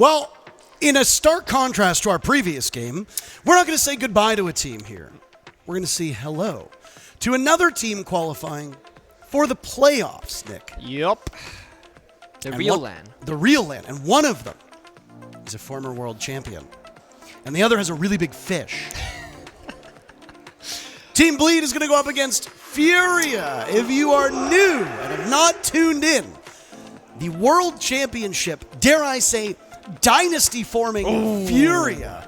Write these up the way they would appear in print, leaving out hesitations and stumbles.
Well, in a stark contrast to our previous game, we're not going to say goodbye to a team here. We're going to say hello to another team qualifying for the playoffs, Nick. Yup. The real land. The real land. And one of them is a former world champion. And the other has a really big fish. Team Bleed is going to go up against FURIA. If you are new and have not tuned in, the World Championship, dare I say, dynasty-forming FURIA,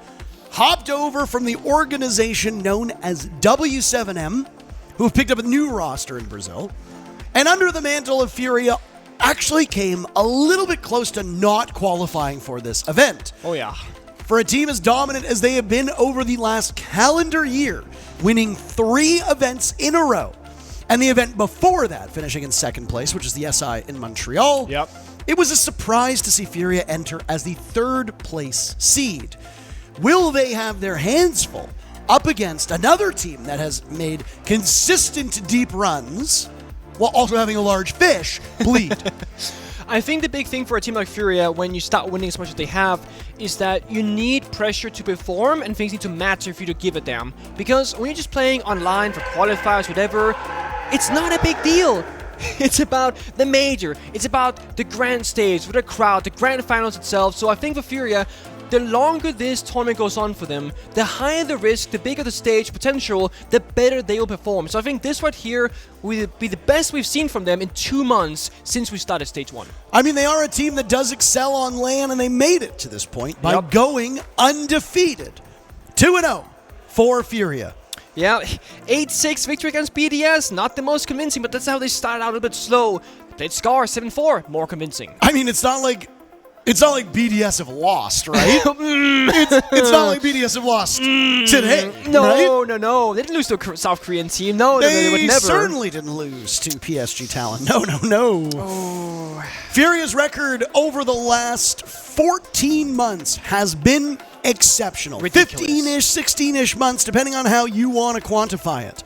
hopped over from the organization known as W7M, who have picked up a new roster in Brazil, and under the mantle of FURIA, actually came a little bit close to not qualifying for this event. Oh, yeah. For a team as dominant as they have been over the last calendar year, winning 3 events in a row, and the event before that finishing in second place, which is the SI in Montreal. Yep. It was a surprise to see FURIA enter as the 3rd place seed. Will they have their hands full up against another team that has made consistent deep runs while also having a large fish, Bleed? I think the big thing for a team like FURIA, when you start winning as much as they have, is that you need pressure to perform and things need to matter for you to give a damn. Because when you're just playing online for qualifiers, whatever, it's not a big deal. It's about the major. It's about the grand stage, for the crowd, the grand finals itself. So I think for FURIA, the longer this tournament goes on for them, the higher the risk, the bigger the stage potential, the better they will perform. So I think this right here will be the best we've seen from them in 2 months since we started Stage 1. I mean, they are a team that does excel on LAN, and they made it to this point by going undefeated. 2-0 for FURIA. Yeah, 8-6 victory against BDS. Not the most convincing, but that's how they started out a bit slow. Played Scar 7-4, more convincing. I mean, it's not like BDS have lost, right? it's not like BDS have lost today. No, right? no. They didn't lose to a South Korean team. No, they would never. They certainly didn't lose to PSG Talent. No. Oh. FURIA's record over the last 14 months has been exceptional. 15-ish, 16-ish months, depending on how you want to quantify it.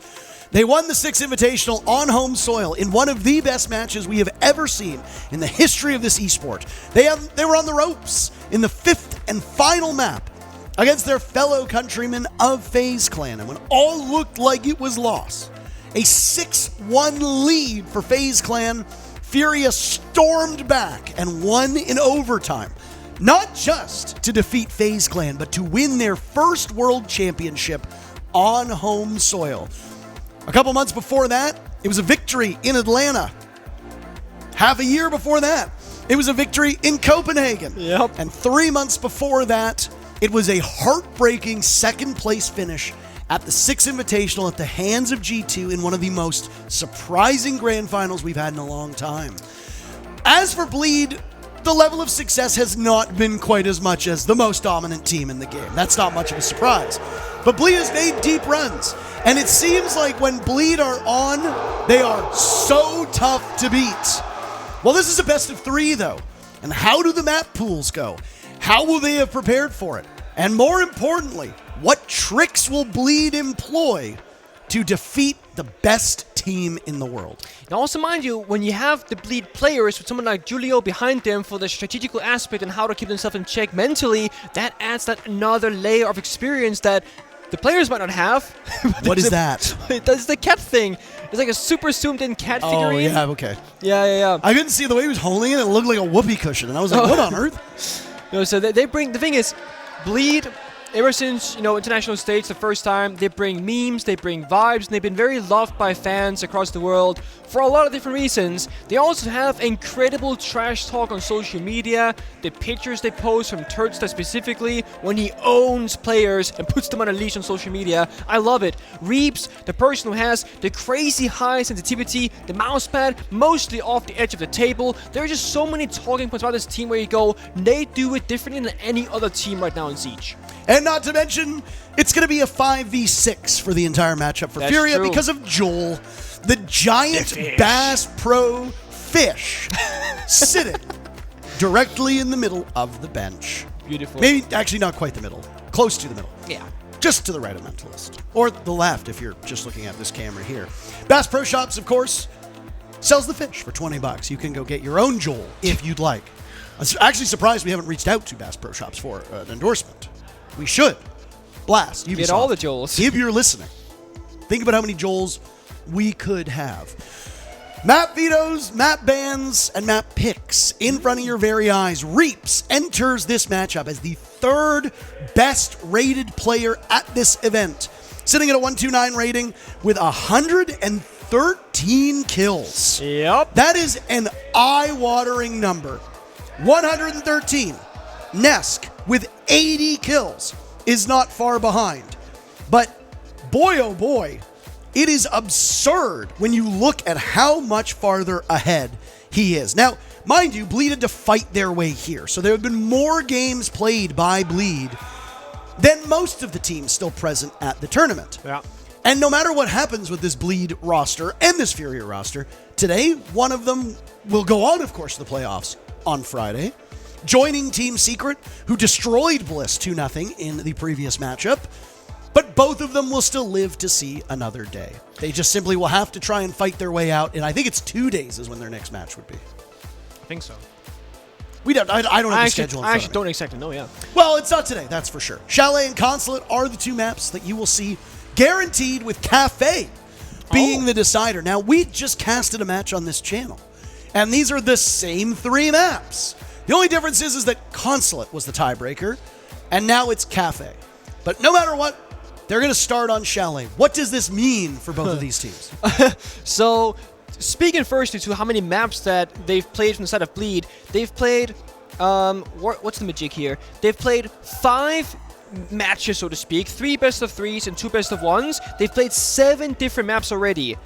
They won the 6th Invitational on home soil in one of the best matches we have ever seen in the history of this esport. They were on the ropes in the 5th and final map against their fellow countrymen of FaZe Clan. And when all looked like it was lost, a 6-1 lead for FaZe Clan, FURIA stormed back and won in overtime. Not just to defeat FaZe Clan, but to win their first world championship on home soil. A couple months before that, it was a victory in Atlanta. Half a year before that, it was a victory in Copenhagen. Yep. And 3 months before that, it was a heartbreaking second-place finish at the 6th Invitational at the hands of G2 in one of the most surprising grand finals we've had in a long time. As for Bleed, the level of success has not been quite as much as the most dominant team in the game. That's not much of a surprise. But Bleed has made deep runs. And it seems like when Bleed are on, they are so tough to beat. Well, this is a best of 3, though. And how do the map pools go? How will they have prepared for it? And more importantly, what tricks will Bleed employ to defeat the best team in the world? And also, mind you, when you have the Bleed players with someone like Julio behind them for the strategical aspect and how to keep themselves in check mentally, that adds that another layer of experience that the players might not have. What is that? That's the cat thing. It's like a super zoomed in cat figurine. Oh, yeah, okay. Yeah. I couldn't see the way he was holding it. It looked like a whoopee cushion. And I was like, what on earth? No, so they bring, the thing is, Bleed, ever since, international stage the first time, they bring memes, they bring vibes, and they've been very loved by fans across the world for a lot of different reasons. They also have incredible trash talk on social media, the pictures they post from Turtsta specifically, when he owns players and puts them on a leash on social media. I love it. Reeps, the person who has the crazy high sensitivity, the mousepad mostly off the edge of the table. There are just so many talking points about this team where you go, they do it differently than any other team right now in Siege. And not to mention, it's going to be a 5v6 for the entire matchup for FURIA because of Joel, the giant Bass Pro fish, sitting directly in the middle of the bench. Beautiful. Maybe, actually not quite the middle, close to the middle. Yeah. Just to the right of Mentalist. Or the left if you're just looking at this camera here. Bass Pro Shops, of course, sells the fish for $20. You can go get your own Joel if you'd like. I'm actually surprised we haven't reached out to Bass Pro Shops for an endorsement. We should. Blast. Ubisoft. Get all the Joels. If you're listening, think about how many Joels we could have. Map vetoes, map bans, and map picks in front of your very eyes. Reaps enters this matchup as the third best rated player at this event, sitting at a 129 rating with 113 kills. Yep. That is an eye-watering number. 113. Nesk with 80 kills is not far behind. But boy, oh boy, it is absurd when you look at how much farther ahead he is. Now, mind you, Bleed had to fight their way here, so there have been more games played by Bleed than most of the teams still present at the tournament. Yeah. And no matter what happens with this Bleed roster and this FURIA roster, today, one of them will go on, of course, to the playoffs on Friday, joining Team Secret, who destroyed Bliss 2-0 in the previous matchup. But both of them will still live to see another day. They just simply will have to try and fight their way out, and I think it's 2 days is when their next match would be. I think so. I don't have the schedule in front I of actually me. don't exactly know, yeah. Well, it's not today, that's for sure. Chalet and Consulate are the two maps that you will see guaranteed, with Cafe being the decider. Now, we just casted a match on this channel, and these are the same 3 maps. The only difference is that Consulate was the tiebreaker, and now it's Cafe. But no matter what, they're going to start on Chalet. What does this mean for both of these teams? So, speaking firstly to how many maps that they've played from the side of Bleed, they've played, what's the magic here? They've played 5 matches, so to speak, 3 best of 3s and 2 best of 1s. They've played 7 different maps already.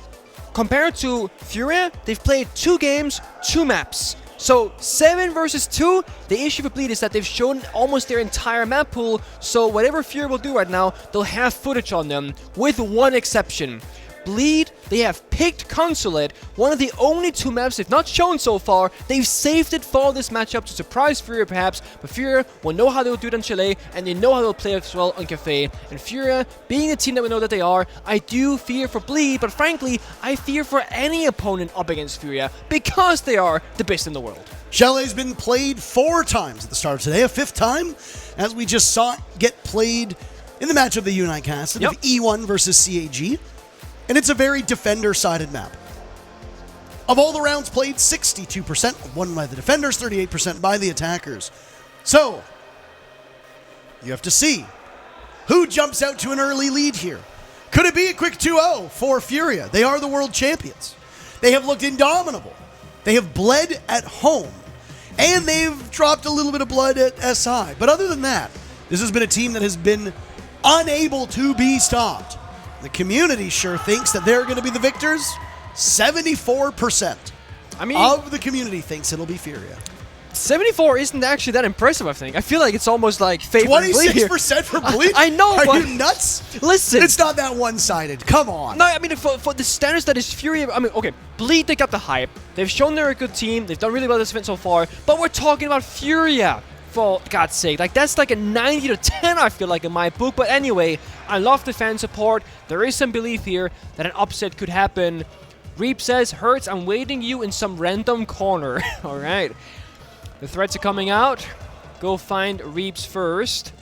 Compared to FURIA, they've played 2 games, 2 maps. So 7 versus 2, the issue for Bleed is that they've shown almost their entire map pool, so whatever FURIA will do right now, they'll have footage on them, with one exception. Bleed, they have picked Consulate, one of the only 2 maps they've not shown so far. They've saved it for this matchup to surprise FURIA perhaps, but FURIA will know how they'll do it on Chalet, and they know how they'll play as well on Cafe. And FURIA, being the team that we know that they are, I do fear for Bleed, but frankly, I fear for any opponent up against FURIA, because they are the best in the world. Chalet's been played 4 times at the start of today, a 5th time, as we just saw it get played in the match of the Unite cast of E1 versus CAG. And it's a very defender-sided map. Of all the rounds played, 62% won by the defenders, 38% by the attackers. So, you have to see who jumps out to an early lead here. Could it be a quick 2-0 for FURIA? They are the world champions. They have looked indomitable. They have bled at home. And they've dropped a little bit of blood at SI. But other than that, this has been a team that has been unable to be stopped. The community sure thinks that they're going to be the victors. 74% of the community thinks it'll be FURIA. 74 isn't actually that impressive, I think. I feel like it's almost like favoring Bleed here. 26% for Bleed? I know, Are but you nuts? Listen. It's not that one-sided. Come on. No, I mean, for the standards that is FURIA, I mean, okay, Bleed, they got the hype. They've shown they're a good team. They've done really well this event so far. But we're talking about FURIA. For God's sake, like that's like a 90 to 10, I feel like, in my book. But anyway, I love the fan support. There is some belief here that an upset could happen. Reap says, Hurts, I'm waiting you in some random corner. All right. The threats are coming out. Go find Reaps first.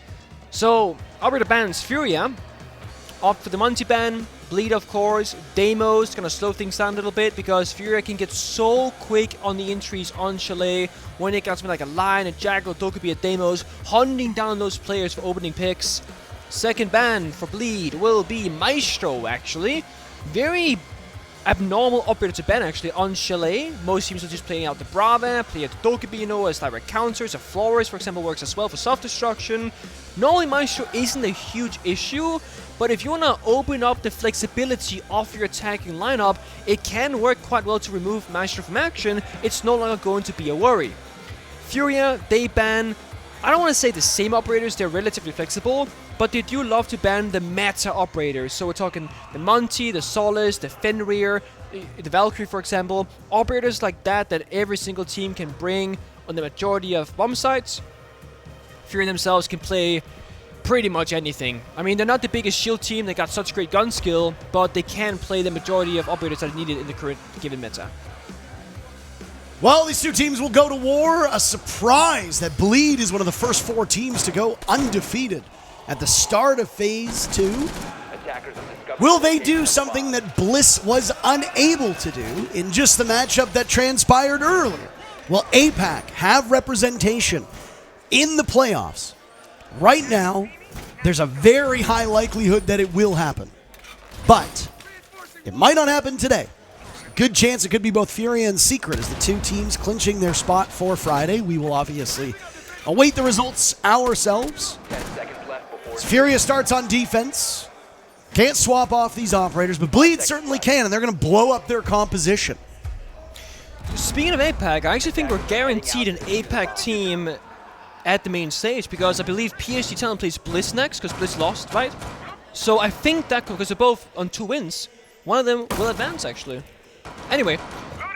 So, Alberta bans FURIA. Opt for the Monty ban. Bleed, of course. Demos, gonna slow things down a little bit because FURIA can get so quick on the entries on Chalet when it got something like a Lion, a Jackal, Dokubi, a Demos, hunting down those players for opening picks. Second ban for Bleed will be Maestro, actually. Very abnormal operator to ban, actually, on Chalet. Most teams are just playing out the Brava, play out the Dokubi, you know, as direct counters. A Flores, for example, works as well for self-destruction. Normally, Maestro isn't a huge issue, but if you want to open up the flexibility of your attacking lineup, it can work quite well to remove Maestro from action. It's no longer going to be a worry. FURIA, they ban, I don't want to say the same operators, they're relatively flexible, but they do love to ban the meta operators. So we're talking the Monty, the Solace, the Fenrir, the Valkyrie, for example. Operators like that every single team can bring on the majority of bomb sites. FURIA themselves can play pretty much anything. I mean, they're not the biggest shield team, they got such great gun skill, but they can play the majority of operators that are needed in the current given meta. Well, these two teams will go to war. A surprise that Bleed is one of the first 4 teams to go undefeated at the start of Phase 2. Will they do something that Bliss was unable to do in just the matchup that transpired earlier? Will APAC have representation in the playoffs? Right now, there's a very high likelihood that it will happen. But it might not happen today. Good chance it could be both FURIA and Secret as the 2 teams clinching their spot for Friday. We will obviously await the results ourselves. As FURIA starts on defense. Can't swap off these operators, but Bleed certainly can, and they're going to blow up their composition. Speaking of APAC, I actually think we're guaranteed an APAC team at the main stage, because I believe PSG Talent plays Bliss next, because Bliss lost, right? So I think that, because they're both on 2 wins, one of them will advance, actually. Anyway,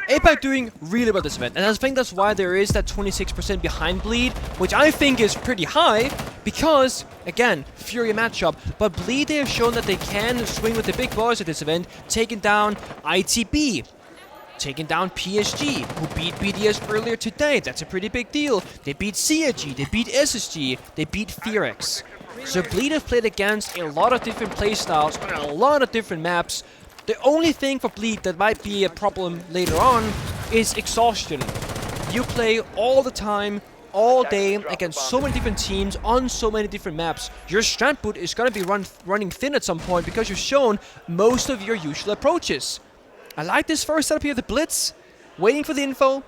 APAC doing really well this event, and I think that's why there is that 26% behind Bleed, which I think is pretty high, because, again, FURIA matchup, but Bleed, they have shown that they can swing with the big boys at this event, taking down ITB, taking down PSG, who beat BDS earlier today. That's a pretty big deal. They beat CIG, they beat SSG, they beat Fearx. So Bleed have played against a lot of different playstyles on a lot of different maps. The only thing for Bleed that might be a problem later on is exhaustion. You play all the time, all day, against so many different teams on so many different maps. Your strat boot is going to be running thin at some point because you've shown most of your usual approaches. I like this first setup here, the Blitz. Waiting for the info.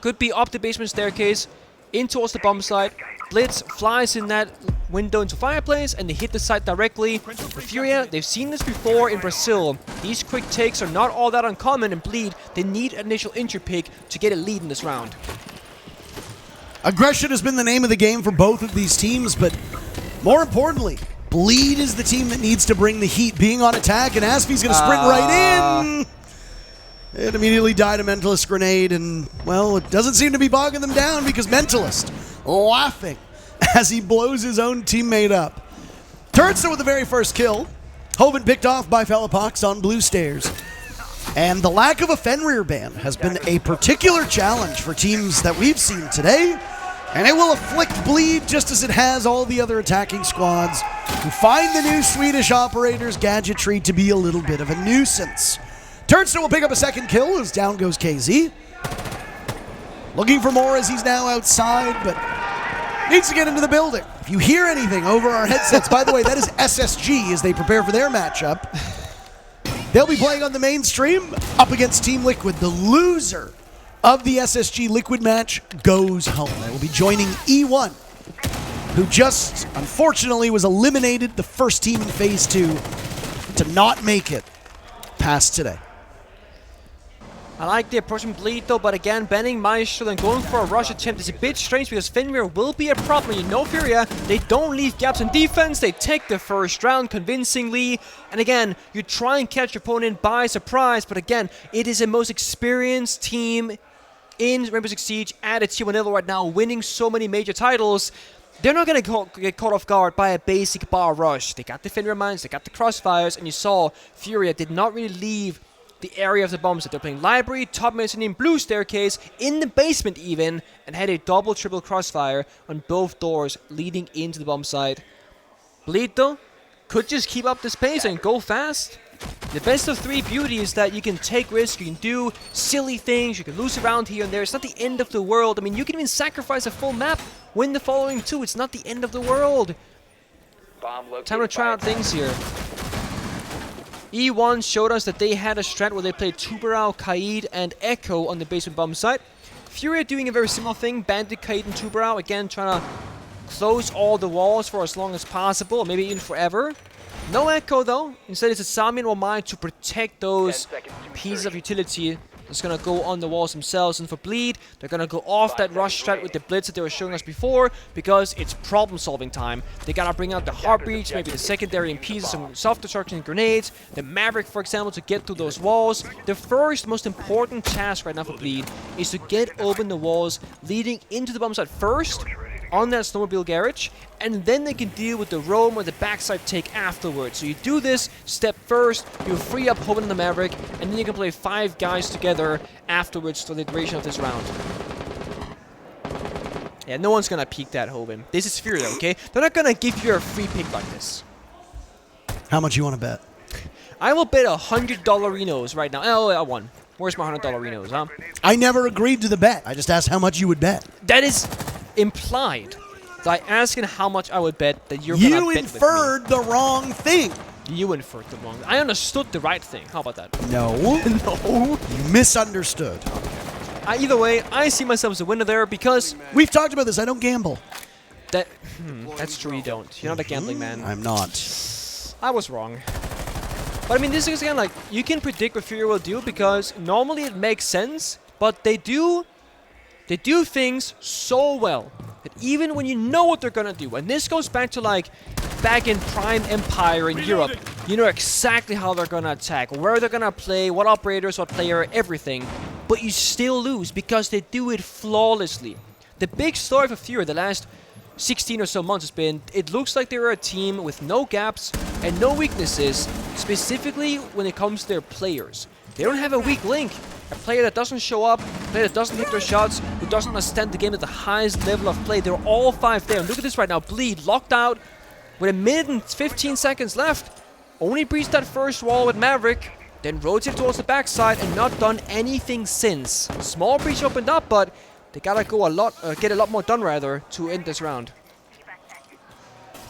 Could be up the basement staircase, in towards the bomb site. Blitz flies in that window into Fireplace, and they hit the site directly. For FURIA, they've seen this before in Brazil. These quick takes are not all that uncommon, and Bleed, they need an initial injury pick to get a lead in this round. Aggression has been the name of the game for both of these teams, but more importantly, Bleed is the team that needs to bring the heat, being on attack, and Aspie's going to sprint right in. It immediately died a Mentalist grenade, and, well, it doesn't seem to be bogging them down because Mentalist laughing as he blows his own teammate up. Turnstone with the very first kill. Hoven picked off by Felipox on blue stairs. And the lack of a Fenrir ban has been a particular challenge for teams that we've seen today, and it will afflict Bleed just as it has all the other attacking squads who find the new Swedish operator's gadgetry to be a little bit of a nuisance. Turnstone will pick up a second kill as down goes KZ. Looking for more as he's now outside, but needs to get into the building. If you hear anything over our headsets, by the way, that is SSG as they prepare for their matchup. They'll be playing on the mainstream up against Team Liquid. The loser of the SSG Liquid match goes home. They will be joining E1, who just, unfortunately, was eliminated, the first team in Phase 2 to not make it past today. I like the approach from Bleed though, but again, banning Maestro and going for a rush attempt is a bit strange because Fenrir will be a problem. You know FURIA, they don't leave gaps in defense, they take the first round convincingly. And again, you try and catch your opponent by surprise, but again, it is the most experienced team in Rainbow Six Siege at its T1 level right now, winning so many major titles. They're not going to get caught off guard by a basic bar rush. They got the Fenrir mines, they got the crossfires, and you saw FURIA did not really leave the area of the bomb set. They're playing library, top mezzanine, blue staircase, in the basement even, and had a double, triple crossfire on both doors leading into the bomb site. Bleed though, could just keep up this pace and go fast. The best of 3 beauty is that you can take risks, you can do silly things, you can lose around here and there. It's not the end of the world. I mean, you can even sacrifice a full map, win the following 2. It's not the end of the world. Time to try out things here. E1 showed us that they had a strat where they played Tuberau, Kaid, and Echo on the basement bomb site. FURIA doing a very similar thing, Bandit, Kaid, and Tuberau, again trying to close all the walls for as long as possible, maybe even forever. No Echo though, instead it's a Samian or Mine to protect those pieces of utility that's going to go on the walls themselves. And for Bleed, they're going to go off that rush strat with the Blitz that they were showing us before, because it's problem-solving time. They got to bring out the Heartbreach, maybe the secondary and pieces, some self-destruction and grenades, the Maverick, for example, to get through those walls. The first most important task right now for Bleed is to get open the walls leading into the bomb site first, on that snowmobile garage, and then they can deal with the roam or the backside take afterwards. So you do this step first, you free up Hoven and the Maverick, and then you can play 5 guys together afterwards for the duration of this round. Yeah, no one's gonna peek that Hoven. This is FURIA, okay? They're not gonna give you a free pick like this. How much you want to bet? I will bet $100 right now. Oh, I won. Where's my $100 huh? I never agreed to the bet. I just asked how much you would bet. That is implied. By asking how much I would bet that you're gonna bet with me. You inferred the wrong thing. You inferred the wrong. I understood the right thing. How about that? No. No. You misunderstood. Either way, I see myself as a winner there because We've talked about this. I don't gamble. that's true. You don't. You're not a gambling man. I'm not. I was wrong. But I mean, this is again like you can predict what FURIA will do because normally it makes sense, but they do things so well that even when you know what they're gonna do, and this goes back to like back in Prime Empire in Europe, you know exactly how they're gonna attack, where they're gonna play, what operators, what player, everything, but you still lose because they do it flawlessly. The big story for FURIA the last 16 or so months has been, it looks like they're a team with no gaps and no weaknesses, specifically when it comes to their players. They don't have a weak link. A player that doesn't show up, a player that doesn't hit their shots, who doesn't understand the game at the highest level of play. They're all 5 there. And look at this right now. Bleed, locked out with 1 minute and 15 seconds left. Only breached that first wall with Maverick, then rotated towards the backside and not done anything since. Small breach opened up, but they gotta go get a lot more done rather to end this round.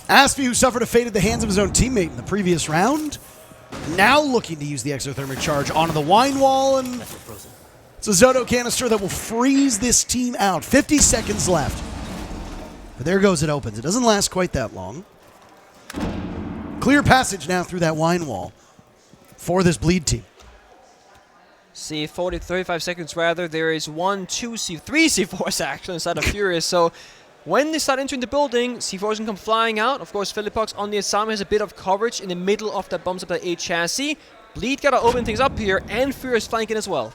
Aspie, who suffered a fate at the hands of his own teammate in the previous round, now looking to use the exothermic charge onto the wine wall, and it's a Zoto canister that will freeze this team out. 50 seconds left. But there goes, it opens. It doesn't last quite that long. Clear passage now through that wine wall for this bleed team. See, 35 seconds rather. There is 1, 2, 3 C4s actually inside of FURIA. So when they start entering the building, C4s can come flying out. Of course, Philippox on the Asami has a bit of coverage in the middle of that bumps up that A chassis. Bleed gotta open things up here, and FURIA is flanking as well.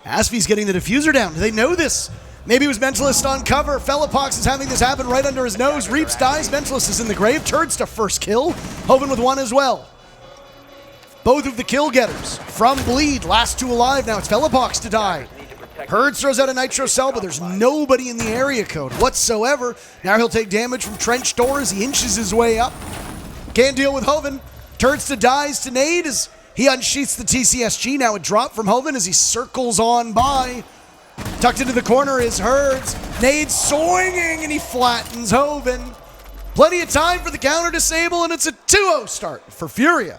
Aspie's getting the diffuser down. Do they know this? Maybe it was Mentalist on cover. Philippox is having this happen right under his nose. Reaps dies. Mentalist is in the grave. Turns to first kill. Hoven with 1 as well. Both of the kill getters from Bleed. Last 2 alive now. It's Philippox to die. Herds throws out a Nitro Cell, but there's nobody in the area code whatsoever. Now he'll take damage from Trench Door as he inches his way up. Can't deal with Hoven. Turns to dies to nade as he unsheaths the TCSG. Now a drop from Hoven as he circles on by. Tucked into the corner is Herds. Nade swinging, and he flattens Hoven. Plenty of time for the counter disable, and it's a 2-0 start for FURIA.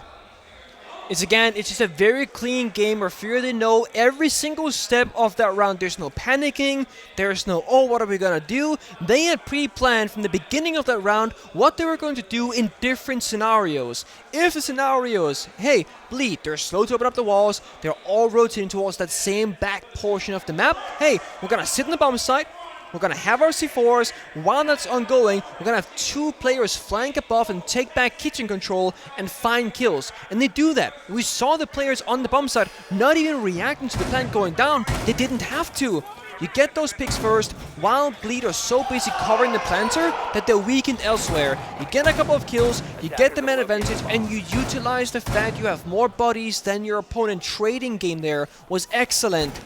It's just a very clean game where FURIA, they know every single step of that round. There's no panicking. There's no, oh, what are we going to do? They had pre-planned from the beginning of that round what they were going to do in different scenarios. If the scenario is, hey, Bleed, they're slow to open up the walls. They're all rotating towards that same back portion of the map. Hey, we're going to sit in the bomb site. We're going to have our C4s. While that's ongoing, we're going to have 2 players flank above and take back kitchen control and find kills. And they do that. We saw the players on the bomb site not even reacting to the plant going down. They didn't have to. You get those picks first, while Bleed are so busy covering the planter that they're weakened elsewhere. You get a couple of kills, you get the man advantage, and you utilize the fact you have more bodies than your opponent. Trading game there was excellent.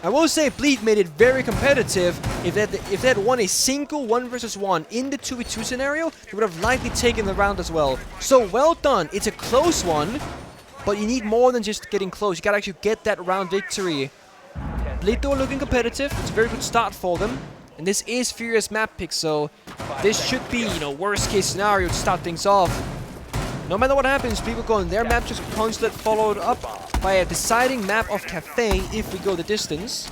I will say Bleed made it very competitive. If they had won a single 1 versus 1 in the 2v2 scenario, they would have likely taken the round as well. So well done. It's a close one, but you need more than just getting close. You gotta actually get that round victory. Bleed though looking competitive. It's a very good start for them. And this is FURIA's map pick, so this should be, worst case scenario to start things off. No matter what happens, people go on their map, just Consulate followed up by a deciding map of Cafe if we go the distance.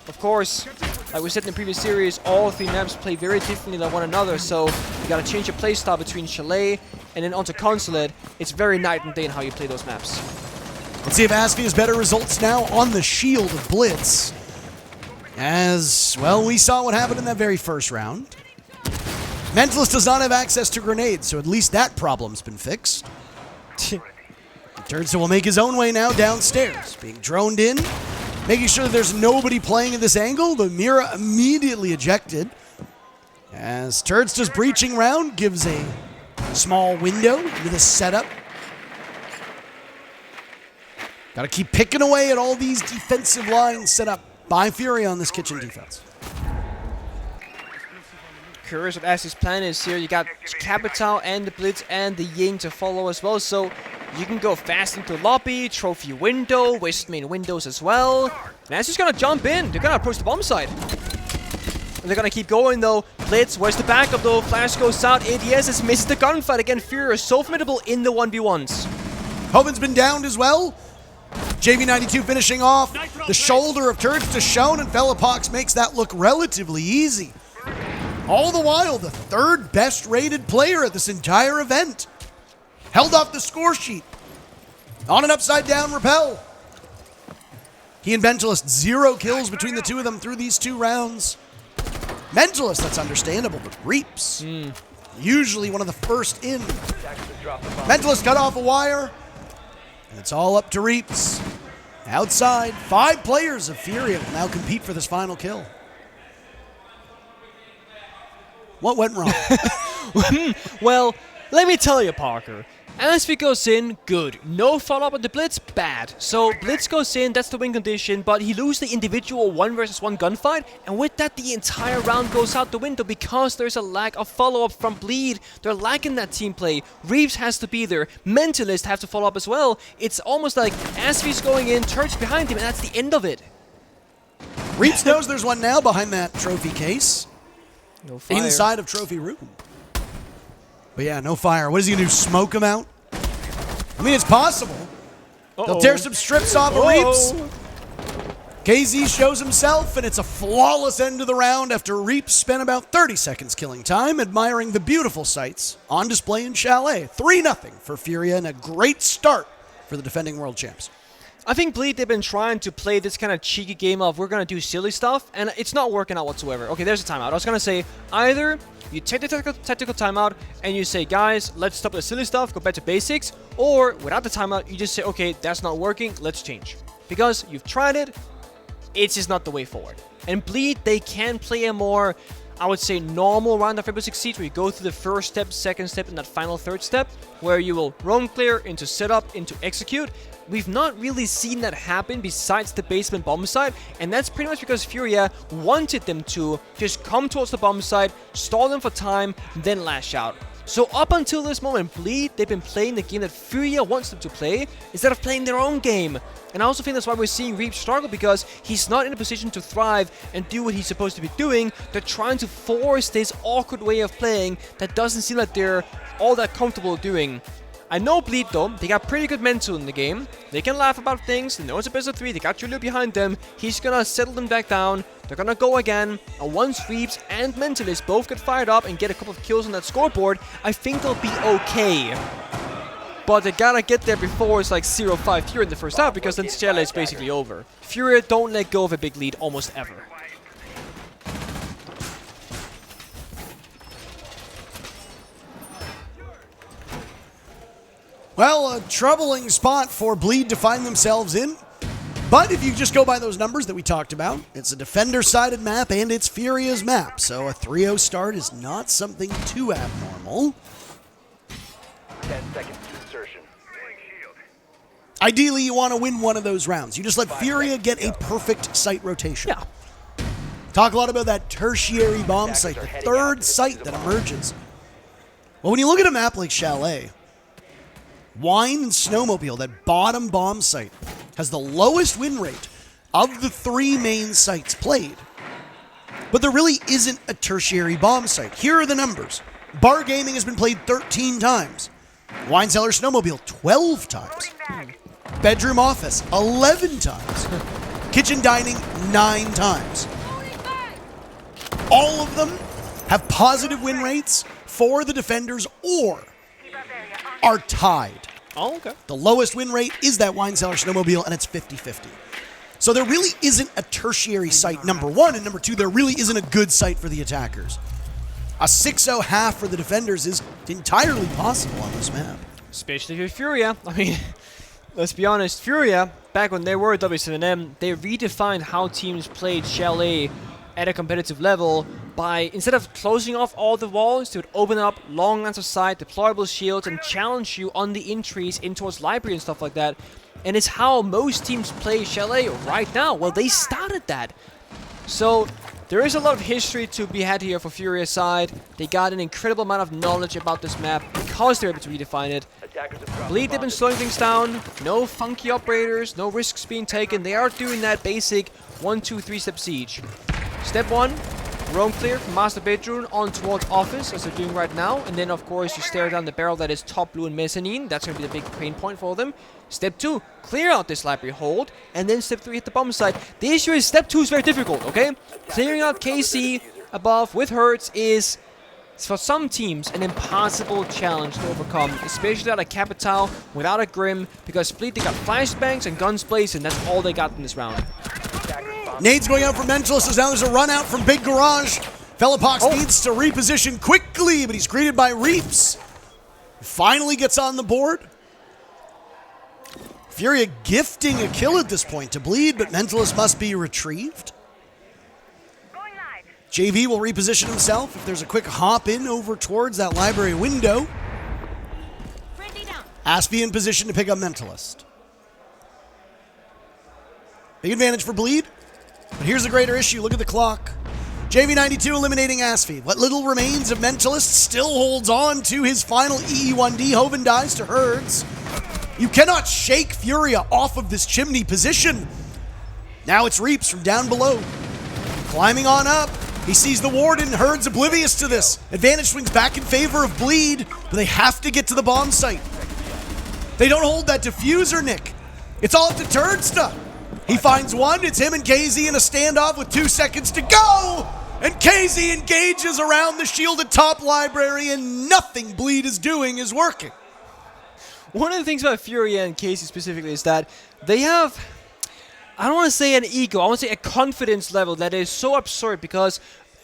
Of course, like we said in the previous series, all 3 maps play very differently than one another, so you gotta change your playstyle between Chalet and then onto Consulate. It's very night and day in how you play those maps. Let's see if Aspie has better results now on the shield of Blitz. As, well, we saw what happened in that very first round. Mentalist does not have access to grenades, so at least that problem's been fixed. He turns to will make his own way now downstairs, being droned in, making sure that there's nobody playing at this angle. The Mira immediately ejected. As Turdsta's breaching round gives a small window into the setup. Got to keep picking away at all these defensive lines set up by FURIA on this kitchen defense. Curious what Ashley's plan is here. You got Capital and the Blitz and the Ying to follow as well, so you can go fast into lobby, trophy window, West main windows as well. And Ashley's gonna jump in. They're gonna approach the bomb site. And they're gonna keep going though. Blitz, where's the backup though? Flash goes out. ADS has missed the gunfight. Again, FURIA is so formidable in the 1v1s. Hoven's been downed as well. JV92 finishing off. The shoulder of Turdsta shown, and Fellapox makes that look relatively easy. All the while, the third best rated player at this entire event held off the score sheet on an upside down rappel. He and Mentalist 0 kills between the two of them through these 2 rounds. Mentalist, that's understandable, but Reaps, usually one of the first in. Mentalist cut off a wire, and it's all up to Reaps. Outside, 5 players of FURIA will now compete for this final kill. What went wrong? Well, let me tell you, Parker. Asvi goes in, good. No follow-up on the Blitz, bad. So Blitz goes in, that's the win condition, but he loses the individual 1 versus 1 gunfight, and with that the entire round goes out the window because there's a lack of follow-up from Bleed. They're lacking that team play. Reeves has to be there. Mentalist have to follow up as well. It's almost like Asvi's going in, Turch behind him, and that's the end of it. Reeves knows there's one now behind that trophy case. No fire. Inside of trophy room. But yeah, no fire. What is he going to do, smoke him out? I mean, it's possible. They'll tear some strips off of Reeps. KZ shows himself, and it's a flawless end to the round after Reeps spent about 30 seconds killing time admiring the beautiful sights on display in Chalet. 3-0 for FURIA, and a great start for the defending world champs. I think Bleed, they've been trying to play this kind of cheeky game of we're going to do silly stuff, and it's not working out whatsoever. Okay, there's a timeout. I was going to say, either you take the tactical timeout and you say, guys, let's stop the silly stuff, go back to basics, or without the timeout, you just say, okay, that's not working, let's change. Because you've tried it, it's just not the way forward. And Bleed, they can play a more, I would say, normal round of Rainbow Six Siege, where you go through the first step, second step, and that final third step, where you will roam clear into setup, into execute. We've not really seen that happen besides the basement bomb site, and that's pretty much because FURIA wanted them to just come towards the bomb site, stall them for time, then lash out. So up until this moment, Bleed, they've been playing the game that FURIA wants them to play, instead of playing their own game. And I also think that's why we're seeing Reap struggle, because he's not in a position to thrive and do what he's supposed to be doing. They're trying to force this awkward way of playing that doesn't seem like they're all that comfortable doing. I know Bleed though, they got pretty good mental in the game. They can laugh about things, they know it's a best of 3, they got Julio behind them. He's gonna settle them back down, they're gonna go again. And once Reeves and Mentalist both get fired up and get a couple of kills on that scoreboard, I think they'll be okay. But they gotta get there before it's like 0-5 here in the first half, because then Chalet is basically over. FURIA don't let go of a big lead almost ever. Well, a troubling spot for Bleed to find themselves in. But if you just go by those numbers that we talked about, it's a defender-sided map and it's FURIA's map. So a 3-0 start is not something too abnormal. 10 seconds to insertion. Ideally, you want to win one of those rounds. You just let FURIA get a perfect site rotation. Yeah. Talk a lot about that tertiary bomb site, the third site that emerges. Well, when you look at a map like Chalet, Wine and Snowmobile, that bottom bomb site, has the lowest win rate of the 3 main sites played. But there really isn't a tertiary bomb site. Here are the numbers. Bar Gaming has been played 13 times. Wine Cellar Snowmobile, 12 times. Bedroom Office, 11 times. Kitchen Dining, 9 times. All of them have positive win rates for the defenders or are tied. Oh, okay. The lowest win rate is that Wine Cellar Snowmobile, and it's 50-50. So there really isn't a tertiary site, number 1, and number 2, there really isn't a good site for the attackers. A 6-0 half for the defenders is entirely possible on this map. Especially with FURIA. I mean, let's be honest, FURIA, back when they were W7M, they redefined how teams played Chalet at a competitive level by, instead of closing off all the walls, they would open up long lines of sight, deployable shields, and challenge you on the entries in towards library and stuff like that. And it's how most teams play Chalet right now. Well, they started that. So there is a lot of history to be had here for FURIA's side. They got an incredible amount of knowledge about this map because they're able to redefine it. Bleed, they've been slowing things down. No funky operators, no risks being taken. They are doing that basic 1, 2, 3-step siege. Step 1, roam clear from Master Bedroom on towards Office, as they're doing right now. And then, of course, you stare down the barrel that is top blue and mezzanine. That's going to be the big pain point for them. Step 2, clear out this library hold. And then Step 3, hit the bomb site. The issue is Step 2 is very difficult, okay? Clearing out KC above with Hertz is, for some teams, an impossible challenge to overcome, especially without a Capital, without a Grim, because Fleet, they got flashbangs and guns blazing, and that's all they got in this round. Nade's going out for Mentalist as now there's a run out from Big Garage. Fellapox needs to reposition quickly, but he's greeted by Reaps. Finally gets on the board. Furia gifting a kill at this point to Bleed, but Mentalist must be retrieved. JV will reposition himself if there's a quick hop in over towards that library window. Aspie in position to pick up Mentalist. Big advantage for Bleed, but here's the greater issue. Look at the clock. JV92 eliminating Aspie. What little remains of Mentalist still holds on to his final EE1D. Hoven dies to Herds. You cannot shake Furia off of this chimney position. Now it's Reaps from down below. Climbing on up. He sees the Warden. Herds oblivious to this. Advantage swings back in favor of Bleed, but they have to get to the bomb site. They don't hold that diffuser, Nick. It's all up to Turnsta. He finds one. It's him and KZ in a standoff with 2 seconds to go. And KZ engages around the shielded top library, and nothing Bleed is doing is working. One of the things about Furia and KC specifically is that they have, I don't want to say an ego, I want to say a confidence level that is so absurd, because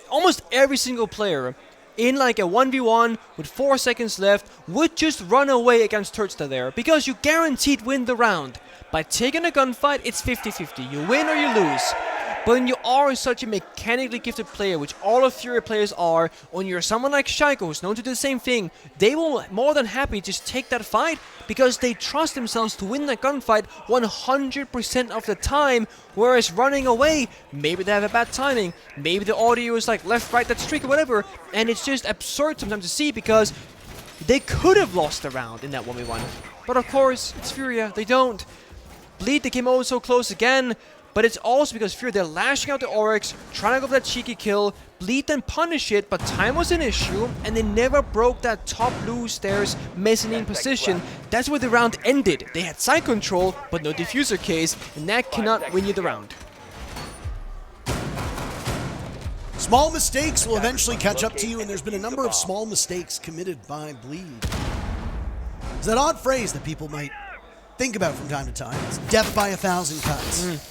almost every single player in like a 1v1 with 4 seconds left would just run away against Turtsta there, because you guaranteed win the round. By taking a gunfight, it's 50-50. You win or you lose. But when you are such a mechanically gifted player, which all of Furia players are, when you're someone like Shaiko, who's known to do the same thing, they will more than happy just take that fight because they trust themselves to win that gunfight 100% of the time, whereas running away, maybe they have a bad timing, maybe the audio is like left, right, that streak or whatever, and it's just absurd sometimes to see because they could have lost the round in that 1v1. But of course, it's Furia, they don't. Bleed, they came oh so close again. But it's also because Furia, they're lashing out the Oryx, trying to go for that cheeky kill. Bleed then punish it, but time was an issue, and they never broke that top blue stairs mezzanine position. That's where the round ended. They had side control, but no diffuser case, and that cannot win you the round. Small mistakes will eventually catch up to you, and there's been a number of small mistakes committed by Bleed. It's that odd phrase that people might think about from time to time. It's death by 1,000 cuts.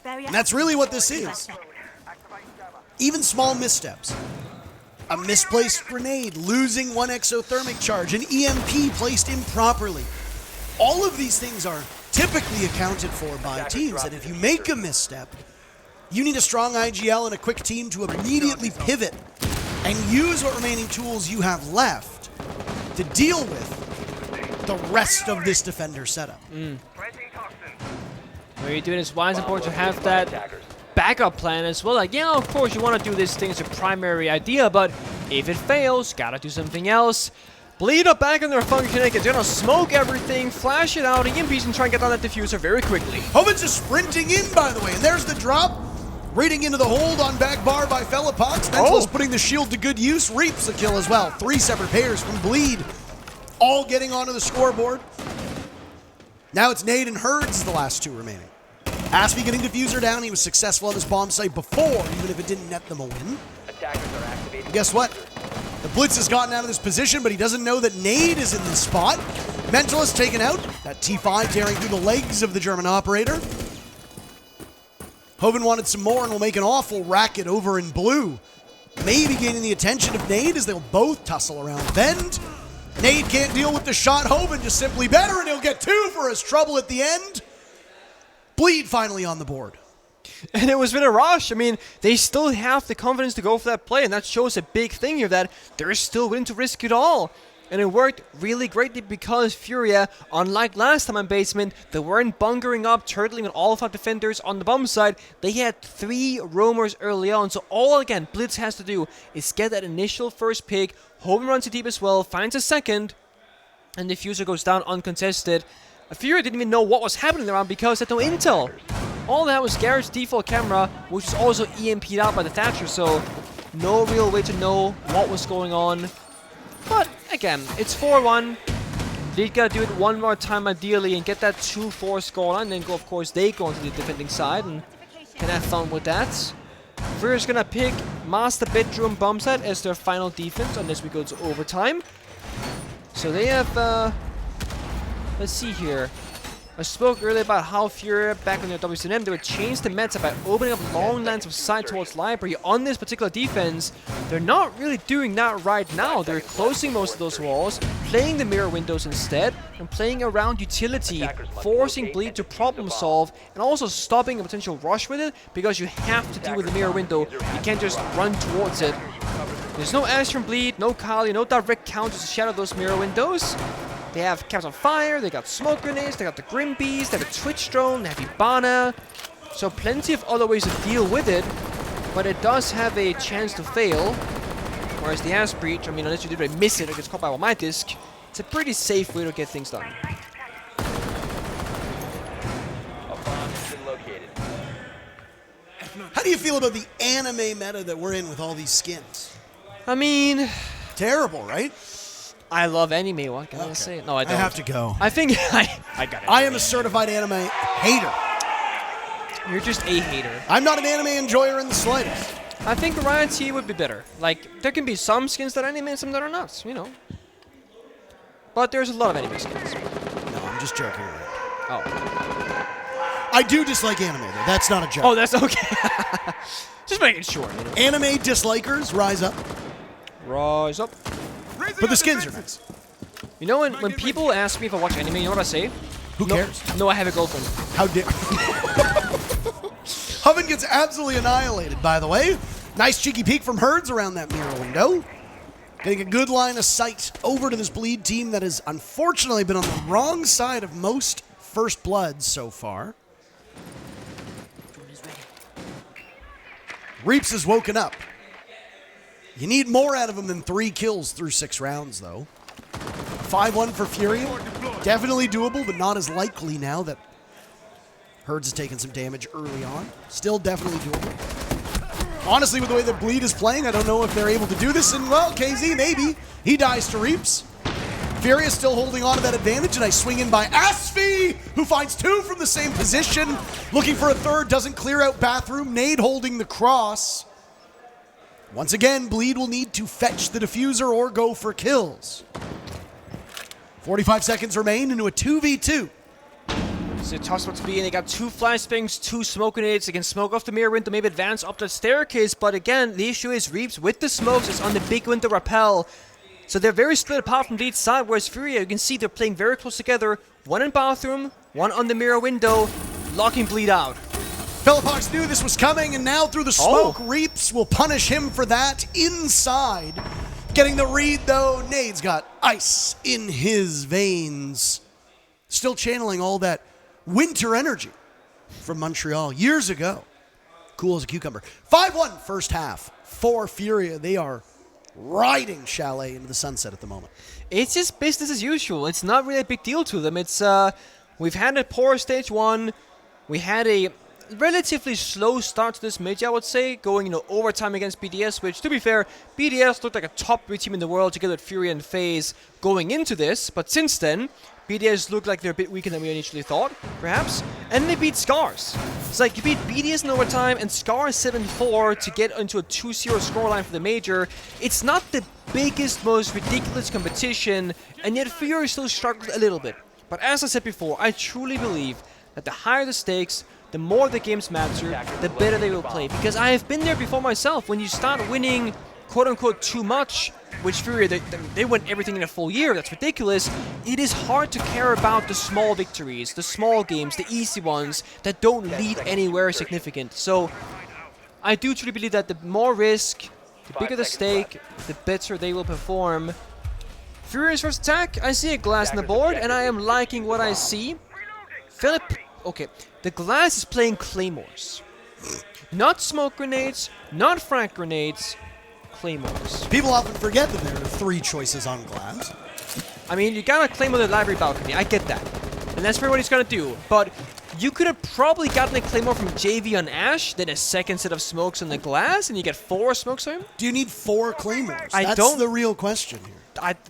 And that's really what this is. Even small missteps. A misplaced grenade, losing one exothermic charge, an EMP placed improperly. All of these things are typically accounted for by teams, and if you make a misstep, you need a strong IGL and a quick team to immediately pivot and use what remaining tools you have left to deal with the rest of this defender setup. What you're doing is why it's important to have that backup plan as well. Like, yeah, of course, you want to do this thing as a primary idea, but if it fails, gotta do something else. Bleed up back in their function, it's gonna smoke everything, flash it out, EMPs, and try and get on that diffuser very quickly. Hoven's just sprinting in, by the way, and there's the drop. Raiding into the hold on back bar by Fellapox. Mentalist putting the shield to good use. Reaps the kill as well. 3 separate pairs from Bleed, all getting onto the scoreboard. Now it's Nade and Herds, the last 2 remaining. Aspie getting diffuser down. He was successful on this bomb site before, even if it didn't net them a win. And guess what? The Blitz has gotten out of this position, but he doesn't know that Nade is in this spot. Mentalist taken out. That T5 tearing through the legs of the German operator. Hoven wanted some more and will make an awful racket over in blue. Maybe gaining the attention of Nade as they'll both tussle around bend. Nade can't deal with the shot. Hoven just simply better, and he'll get 2 for his trouble at the end. Bleed finally on the board. And it was with a rush. I mean, they still have the confidence to go for that play, and that shows a big thing here that they're still willing to risk it all. And it worked really greatly because Furia, unlike last time on basement, they weren't bunkering up, turtling on all 5 defenders on the bomb side. They had 3 roamers early on. So all, again, Blitz has to do is get that initial first pick, home runs it deep as well, finds a second, and the Diffuser goes down uncontested. Furia didn't even know what was happening around because they had no intel. All that was Garrett's default camera, which was also EMP'd out by the Thatcher, so no real way to know what was going on. But again, it's 4-1. They gotta do it one more time ideally and get that 2-4 scoreline. Then of course they go onto the defending side and can have fun with that. Furia's gonna pick Master Bedroom Bomb Set as their final defense unless we go to overtime. So they have let's see here. I spoke earlier about how Furia, back on their WCM, they would change the meta by opening up long lines of sight towards Library. On this particular defense, they're not really doing that right now. They're closing most of those walls, playing the mirror windows instead, and playing around utility, forcing Bleed to problem solve, and also stopping a potential rush with it, because you have to deal with the mirror window. You can't just run towards it. There's no Ash from Bleed, no Kali, no direct counters to shadow those mirror windows. They have Caps on Fire, they got Smoke Grenades, they got the Grim Beast, they have a Twitch Drone, they have Ibana. So plenty of other ways to deal with it, but it does have a chance to fail. Whereas the Ass Breach, I mean, unless you did really miss it or gets caught by my disc, it's a pretty safe way to get things done. A bomb has been located. How do you feel about the anime meta that we're in with all these skins? I mean, Terrible, right? I love anime. What can I say? No, I don't. I have to go. I think I got it. I am a certified anime hater. You're just a hater. I'm not an anime enjoyer in the slightest. I think variety would be better. Like, there can be some skins that are anime and some that are not, you know. But there's a lot of anime skins. No, I'm just joking around. Oh. I do dislike anime, though. That's not a joke. Oh, that's okay. Just making sure. You know. Anime dislikers, rise up. Rise up. But the skins are nice. You know, when people ask me if I watch anime, you know what I say? Who cares? No, I have a girlfriend. How dare Hoven gets absolutely annihilated, by the way. Nice cheeky peek from Herds around that mirror window. Getting a good line of sight over to this Bleed team that has unfortunately been on the wrong side of most first bloods so far. Reaps has woken up. You need more out of him than 3 kills through 6 rounds, though. 5-1 for Furia. Definitely doable, but not as likely now that Herds has taken some damage early on. Still definitely doable. Honestly, with the way that Bleed is playing, I don't know if they're able to do this. And, well, KZ, maybe. He dies to Reaps. Furia still holding on to that advantage, and I swing in by Asfi, who finds 2 from the same position. Looking for a third, doesn't clear out Bathroom. Nade holding the cross. Once again, Bleed will need to fetch the diffuser or go for kills. 45 seconds remain into a 2v2. It's a tough spot to be in. They got 2 flashbangs, 2 smoke grenades. They can smoke off the mirror window, maybe advance up the staircase. But again, the issue is Reaps with the smokes is on the big window rappel. So they're very split apart from Bleed's side, whereas Furia, you can see they're playing very close together. 1 in Bathroom, 1 on the mirror window, locking Bleed out. Philippox knew this was coming, and now through the smoke, Reaps will punish him for that inside. Getting the read, though, Nade's got ice in his veins. Still channeling all that winter energy from Montreal years ago. Cool as a cucumber. 5-1 first half for Furia. They are riding Chalet into the sunset at the moment. It's just business as usual. It's not really a big deal to them. It's we've had a poor stage 1. We had a relatively slow start to this major, I would say, going overtime against BDS, which, to be fair, BDS looked like a top 3 team in the world together with Furia and FaZe going into this, but since then, BDS looked like they're a bit weaker than we initially thought, perhaps, and they beat Scars. It's like, you beat BDS in overtime and Scars 7-4 to get into a 2-0 scoreline for the major. It's not the biggest, most ridiculous competition, and yet Furia still struggles a little bit. But as I said before, I truly believe that the higher the stakes, the more the games matter, the better they will play. Because I have been there before myself. When you start winning quote-unquote too much, which Furia, they went everything in a full year, that's ridiculous, it is hard to care about the small victories, the small games, the easy ones that don't lead anywhere significant. So I do truly believe that the more risk, the bigger the stake, the better they will perform. Furia's first attack, I see a glass on the board, and I am liking what I see. Philip, okay, the glass is playing claymores. Not smoke grenades, not frag grenades, claymores. People often forget that there are 3 choices on glass. I mean, you got a claymore on the library balcony, I get that. And that's pretty what he's gonna do, but you could have probably gotten a claymore from JV on Ash, then a second set of smokes on the glass, and you get 4 smokes on him? Do you need 4 claymores? I That's don't- the real question here.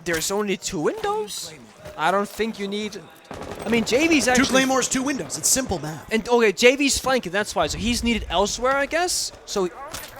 There's only 2 windows? I don't think you need... I mean, JV's actually... 2 claymores, 2 windows. It's simple math. And, okay, JV's flanking, that's why. So he's needed elsewhere, I guess. So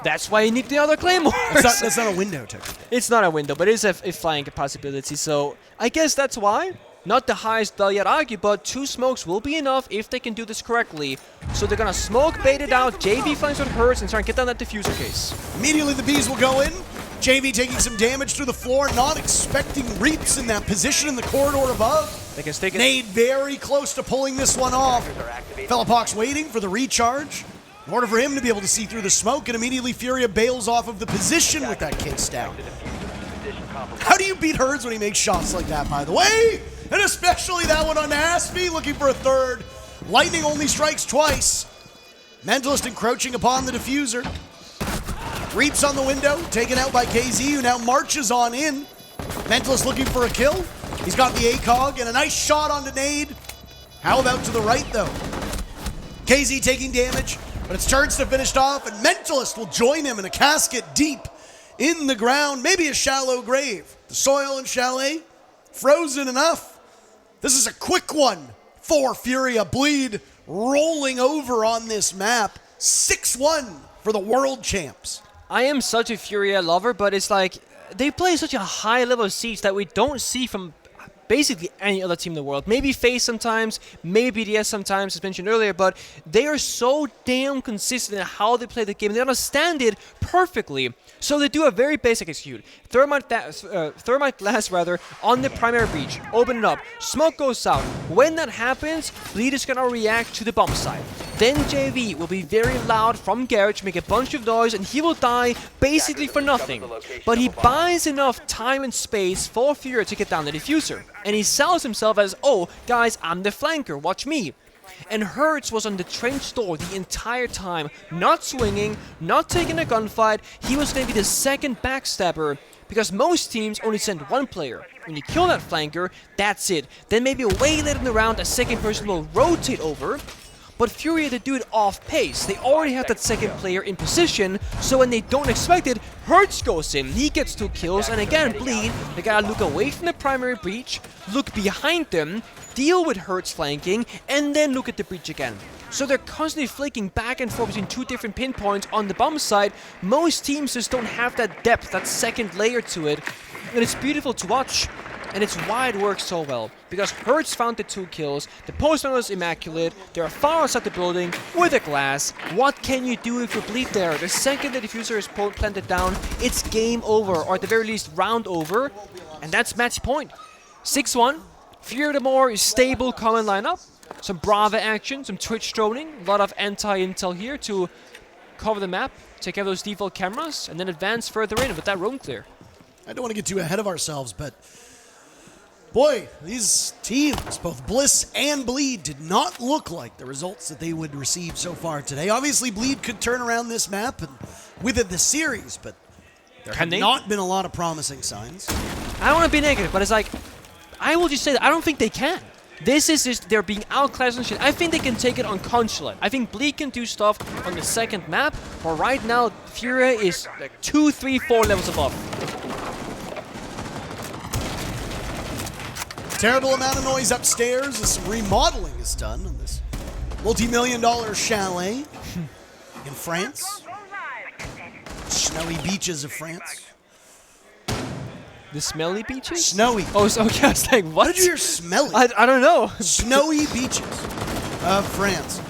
that's why you need the other claymore. That's not a window, technically. It's not a window, but it is a flank possibility. So I guess that's why. Not the highest value, I'd argue, but 2 smokes will be enough if they can do this correctly. So they're going to smoke, bait it out, JV flanks what hurts, and try and get down that diffuser case. Immediately the bees will go in. JV taking some damage through the floor, not expecting Reaps in that position in the corridor above. They can stick it. Nade very close to pulling this one off. Philippox waiting for the recharge in order for him to be able to see through the smoke, and immediately Furia bails off of the position with that case down. How do you beat Herds when he makes shots like that, by the way? And especially that one on Aspie, looking for a third. Lightning only strikes twice. Mentalist encroaching upon the diffuser. Reaps on the window, taken out by KZ, who now marches on in. Mentalist looking for a kill. He's got the ACOG and a nice shot onto Nade. How about to the right, though? KZ taking damage, but it's turns to finished off, and Mentalist will join him in a casket deep in the ground, maybe a shallow grave. The soil in Chalet, frozen enough. This is a quick one for Furia. Bleed rolling over on this map. 6-1 for the world champs. I am such a Furia lover, but it's like they play such a high level of siege that we don't see from basically any other team in the world. Maybe FaZe sometimes, maybe BDS sometimes, as mentioned earlier, but they are so damn consistent in how they play the game. They understand it perfectly. So they do a very basic execute. Thermite glass on the primary breach. Open it up. Smoke goes out. When that happens, Bleed is gonna react to the bomb site. Then JV will be very loud from Garage, make a bunch of noise, and he will die basically for nothing. But he buys enough time and space for Furia to get down the diffuser. And he sells himself as, oh, guys, I'm the flanker, watch me. And Hertz was on the trench door the entire time, not swinging, not taking a gunfight. He was going to be the second backstabber, because most teams only send 1 player. When you kill that flanker, that's it. Then maybe way later in the round, a second person will rotate over. But Furia, they do it off pace. They already have that second player in position, so when they don't expect it, Hertz goes in. He gets 2 kills, and again, Bleed, they gotta look away from the primary breach, look behind them, deal with Hertz flanking, and then look at the breach again. So they're constantly flicking back and forth between 2 different pinpoints on the bomb side. Most teams just don't have that depth, that second layer to it, and it's beautiful to watch. And it's why it works so well, because Hertz found the 2 kills, the postman was immaculate, they're far outside the building with a glass. What can you do if you Bleed there? The second the diffuser is planted down, it's game over, or at the very least round over, and that's match point. 6-1, Furia the more stable common lineup, some Brava action, some Twitch droning, a lot of anti-intel here to cover the map, take care of those default cameras, and then advance further in with that roam clear. I don't want to get too ahead of ourselves, but boy, these teams, both Bliss and Bleed, did not look like the results that they would receive so far today. Obviously, Bleed could turn around this map and with it the series, but there have not been a lot of promising signs. I don't want to be negative, but it's like, I will just say that I don't think they can. This is just, they're being outclassed and shit. I think they can take it on Consulate. I think Bleed can do stuff on the second map, but right now, Furia is like 2, 3, 4 levels above. Terrible amount of noise upstairs as some remodeling is done on this multi-million-dollar chalet in France. Snowy beaches of France. The smelly beaches? Snowy. Oh, so, okay, I was like, what? How did you hear smelly? I don't know. Snowy beaches of France.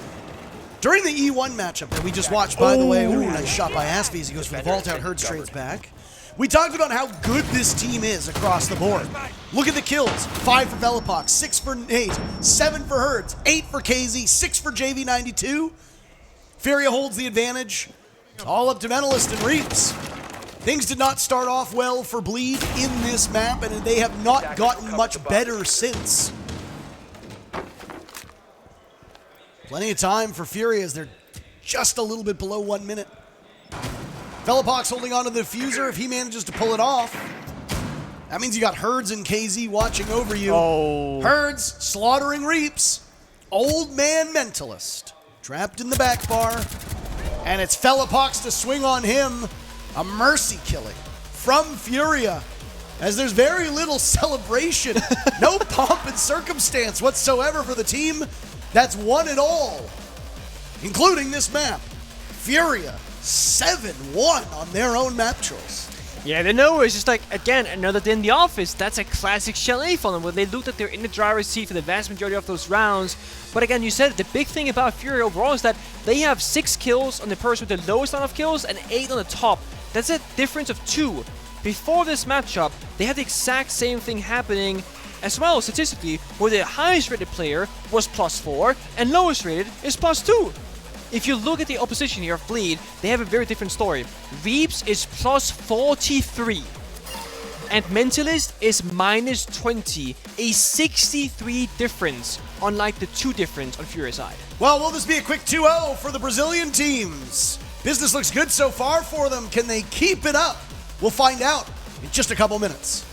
During the E1 matchup that we just watched, by the way, ooh, nice shot by Aspie as he goes for the vault out, Hertz trades back. We talked about how good this team is across the board. Look at the kills. 5 for Velopox, 6 for Nate, 7 for Herds, 8 for KZ, 6 for JV92. FURIA holds the advantage. It's all up to Mentalist and Reaps. Things did not start off well for Bleed in this map, and they have not gotten much better since. Plenty of time for FURIA as they're just a little bit below 1 minute. Velopox holding on to the diffuser. If he manages to pull it off, that means you got Herds and KZ watching over you. Oh. Herds slaughtering Reaps. Old man Mentalist trapped in the back bar. And it's Velopox to swing on him. A mercy killing from FURIA. As there's very little celebration. No pomp and circumstance whatsoever for the team that's won it all. Including this map. FURIA 7-1 on their own map choice. Yeah, they know it's just like, again, another day in the office. That's a classic Chalet for them, where they looked like they're in the driver's seat for the vast majority of those rounds. But again, you said it, the big thing about FURIA overall is that they have 6 kills on the person with the lowest amount of kills and 8 on the top. That's a difference of 2. Before this matchup, they had the exact same thing happening as well statistically, where the highest rated player was +4 and lowest rated is +2. If you look at the opposition here of Bleed, they have a very different story. Reaps is +43, and Mentalist is -20, a 63 difference, unlike the 2 difference on FURIA side. Well, will this be a quick 2-0 for the Brazilian teams? Business looks good so far for them. Can they keep it up? We'll find out in just a couple minutes.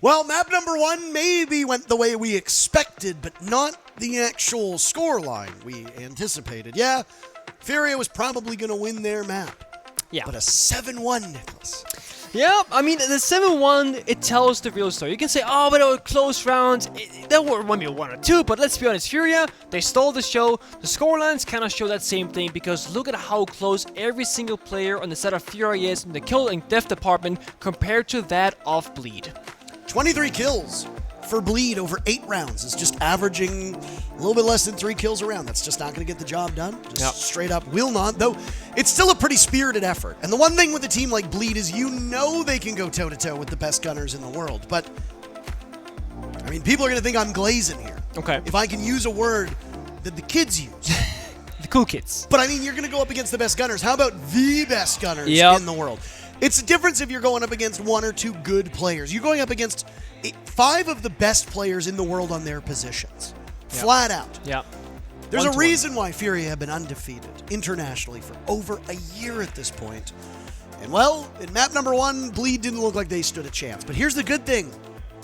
Well, map number 1 maybe went the way we expected, but not the actual score line we anticipated. Yeah, FURIA was probably going to win their map. Yeah. But a 7-1, Nicholas. Yeah, I mean, the 7-1, it tells the real story. You can say, oh, but it was close rounds. There were maybe 1 or 2, but let's be honest, FURIA, they stole the show. The scorelines kind of show that same thing, because look at how close every single player on the side of FURIA is in the kill and death department compared to that of Bleed. 23 kills for Bleed over 8 rounds is just averaging a little bit less than 3 kills a round. That's just not going to get the job done. Just straight up will not, though it's still a pretty spirited effort. And the one thing with a team like Bleed is you know they can go toe-to-toe with the best gunners in the world. But, I mean, people are going to think I'm glazing here. Okay. If I can use a word that the kids use. The cool kids. But, I mean, you're going to go up against the best gunners. How about the best gunners in the world? It's a difference if you're going up against 1 or 2 good players. You're going up against 5 of the best players in the world on their positions. Flat out. Yeah. There's a reason why FURIA have been undefeated internationally for over a year at this point. And, well, in map number 1, Bleed didn't look like they stood a chance. But here's the good thing.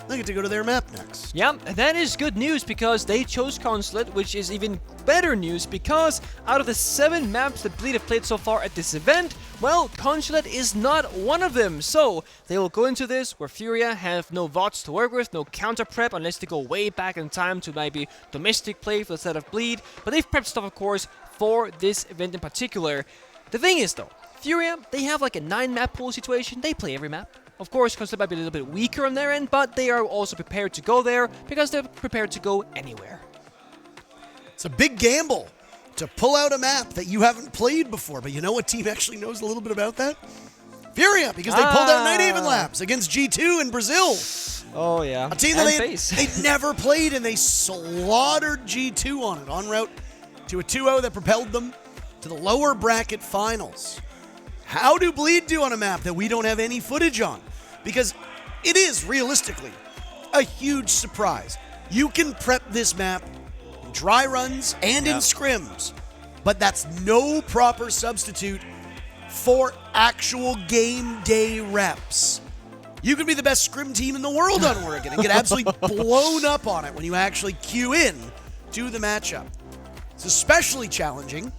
They get to go to their map next. Yeah, and that is good news because they chose Consulate, which is even better news because out of the 7 maps that Bleed have played so far at this event, well, Consulate is not one of them. So they will go into this where FURIA have no VODs to work with, no counter prep unless they go way back in time to maybe domestic play for the set of Bleed. But they've prepped stuff, of course, for this event in particular. The thing is, though, FURIA, they have like a 9-map pool situation. They play every map. Of course, Consulate might be a little bit weaker on their end, but they are also prepared to go there because they're prepared to go anywhere. It's a big gamble to pull out a map that you haven't played before, but you know what team actually knows a little bit about that? FURIA, because they pulled out Night Haven Labs against G2 in Brazil. Oh, yeah. A team that they'd never played, and they slaughtered G2 on it, en route to a 2-0 that propelled them to the lower bracket finals. How do Bleed do on a map that we don't have any footage on? Because it is, realistically, a huge surprise. You can prep this map in dry runs and in scrims, but that's no proper substitute for actual game day reps. You can be the best scrim team in the world on Oregon and get absolutely blown up on it when you actually queue in to the matchup. It's especially challenging